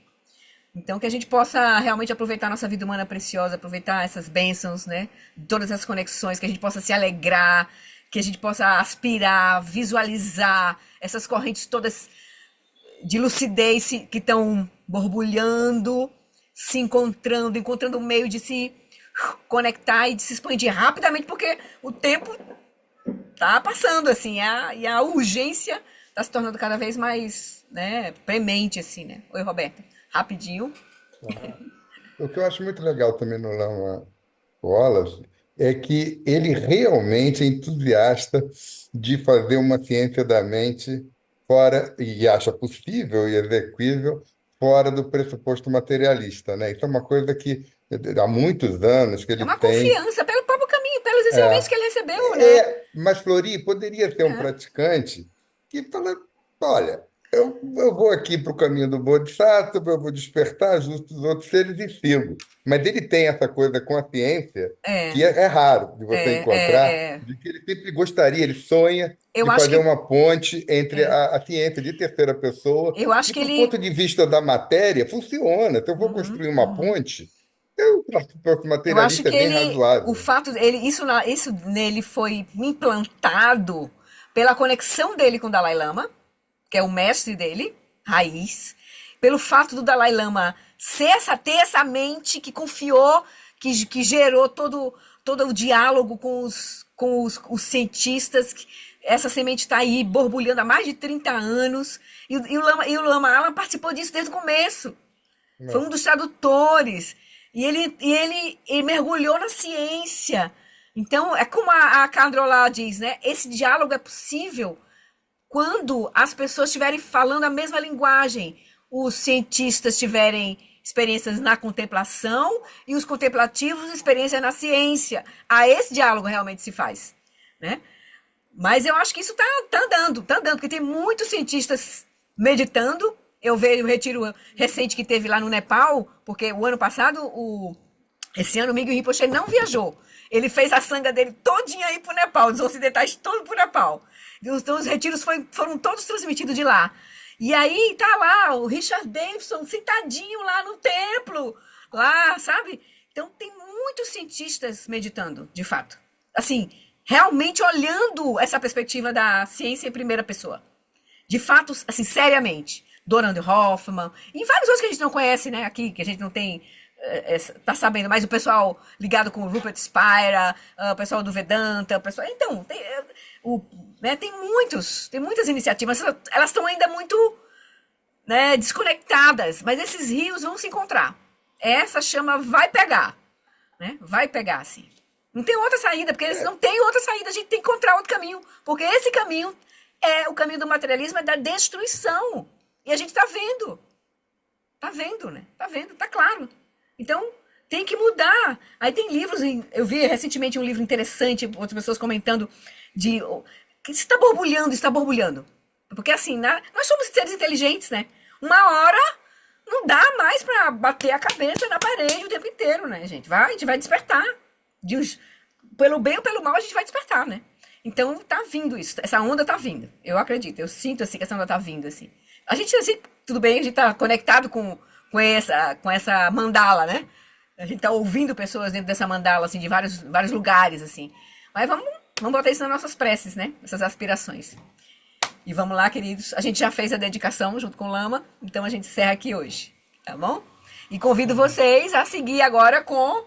Então, que a gente possa realmente aproveitar a nossa vida humana preciosa, aproveitar essas bênçãos, né? Todas as conexões, que a gente possa se alegrar, que a gente possa aspirar, visualizar essas correntes todas de lucidez que estão borbulhando, se encontrando um meio de se conectar e de se expandir rapidamente, porque o tempo tá passando, assim, e a urgência tá se tornando cada vez mais, né, premente, assim, né? Oi, Roberta. Rapidinho. O que eu acho muito legal também no Lama Wallace é que ele realmente é entusiasta de fazer uma ciência da mente fora, e acha possível e execuível, fora do pressuposto materialista, né? Isso é uma coisa que há muitos anos que É ele uma tem. confiança pelo próprio caminho, pelos ensinamentos É, que ele recebeu, né? mas Flori poderia ser um É. praticante que fala, olha, eu vou aqui para o caminho do Bodhisattva, eu vou despertar justo os outros seres e sigo. Mas ele tem essa coisa com a ciência É, que é raro de você encontrar, é. de que ele sempre gostaria, ele sonha Eu de acho fazer que, uma ponte entre é, a ciência de terceira pessoa, eu acho que que do ponto ele, de vista da matéria funciona. Se eu vou construir uma ponte, o pressuposto eu acho materialista é que bem o razoável. fato, isso nele foi implantado pela conexão dele com o Dalai Lama, que é o mestre dele, raiz, pelo fato do Dalai Lama ter essa mente que confiou, que gerou todo o diálogo com os cientistas. Essa semente está aí borbulhando há mais de 30 anos. E o Lama Alam participou disso desde o começo. Foi um dos tradutores. E ele mergulhou na ciência. Então, é como a Cadro lá diz, né? Esse diálogo é possível quando as pessoas estiverem falando a mesma linguagem, os cientistas tiverem experiências na contemplação e os contemplativos experiência na ciência. Esse diálogo realmente se faz, né? Mas eu acho que isso tá andando, porque tem muitos cientistas meditando. Eu vejo o retiro recente que teve lá no Nepal, porque o ano passado, esse ano o Miguel Rinpoche não viajou. Ele fez a sanga dele todinha aí pro Nepal, dos ocidentais todos pro Nepal. Então os retiros foram todos transmitidos de lá. E aí tá lá o Richard Davidson sentadinho lá no templo, lá, sabe? Então tem muitos cientistas meditando, de fato. Assim, realmente olhando essa perspectiva da ciência em primeira pessoa. De fato, assim, seriamente. Donald Hoffman, e vários outros que a gente não conhece, né, aqui, que a gente não tem, tá sabendo, mas o pessoal ligado com o Rupert Spira, o pessoal do Vedanta, o pessoal, então, tem muitas iniciativas, elas estão ainda muito, né, desconectadas, mas esses rios vão se encontrar. Essa chama vai pegar, né, vai pegar, sim. Não tem outra saída, porque eles não têm outra saída, a gente tem que encontrar outro caminho, porque esse caminho é o caminho do materialismo, é da destruição. E a gente tá vendo, né? Tá vendo, tá claro. Então, tem que mudar. Aí tem livros, eu vi recentemente um livro interessante, outras pessoas comentando, que está borbulhando. Porque assim, nós somos seres inteligentes, né? Uma hora não dá mais para bater a cabeça na parede o tempo inteiro, né, gente? A gente vai despertar. Pelo bem ou pelo mal, a gente vai despertar, né? Então, tá vindo isso. Essa onda tá vindo. Eu acredito, eu sinto assim que essa onda tá vindo, assim. A gente, assim, tudo bem, a gente tá conectado com essa mandala, né? A gente tá ouvindo pessoas dentro dessa mandala, assim, de vários lugares, assim. Mas vamos botar isso nas nossas preces, né? Essas aspirações. E vamos lá, queridos. A gente já fez a dedicação junto com o Lama, então a gente encerra aqui hoje, tá bom? E convido vocês a seguir agora com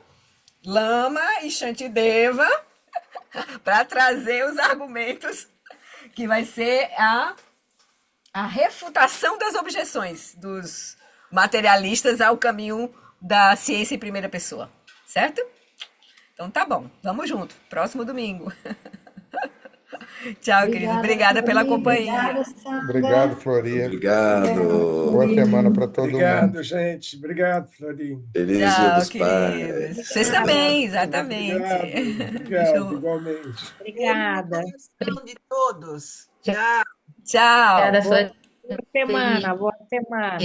Lama e Shantideva para trazer os argumentos que vai ser a refutação das objeções dos materialistas ao caminho da ciência em primeira pessoa, certo? Então tá bom, vamos junto, próximo domingo. Tchau, querido, obrigada pela companhia. Obrigado, Flori. Obrigado. Boa semana para todo Obrigado, mundo. gente. Obrigado, Florinho. Feliz Dia Tchau, dos Pais. queridos. Vocês também, exatamente. Obrigado, igualmente. Obrigada. Beijo de todos. Tchau. Tchau. Tchau. Obrigada, Boa Flori. semana. Boa semana.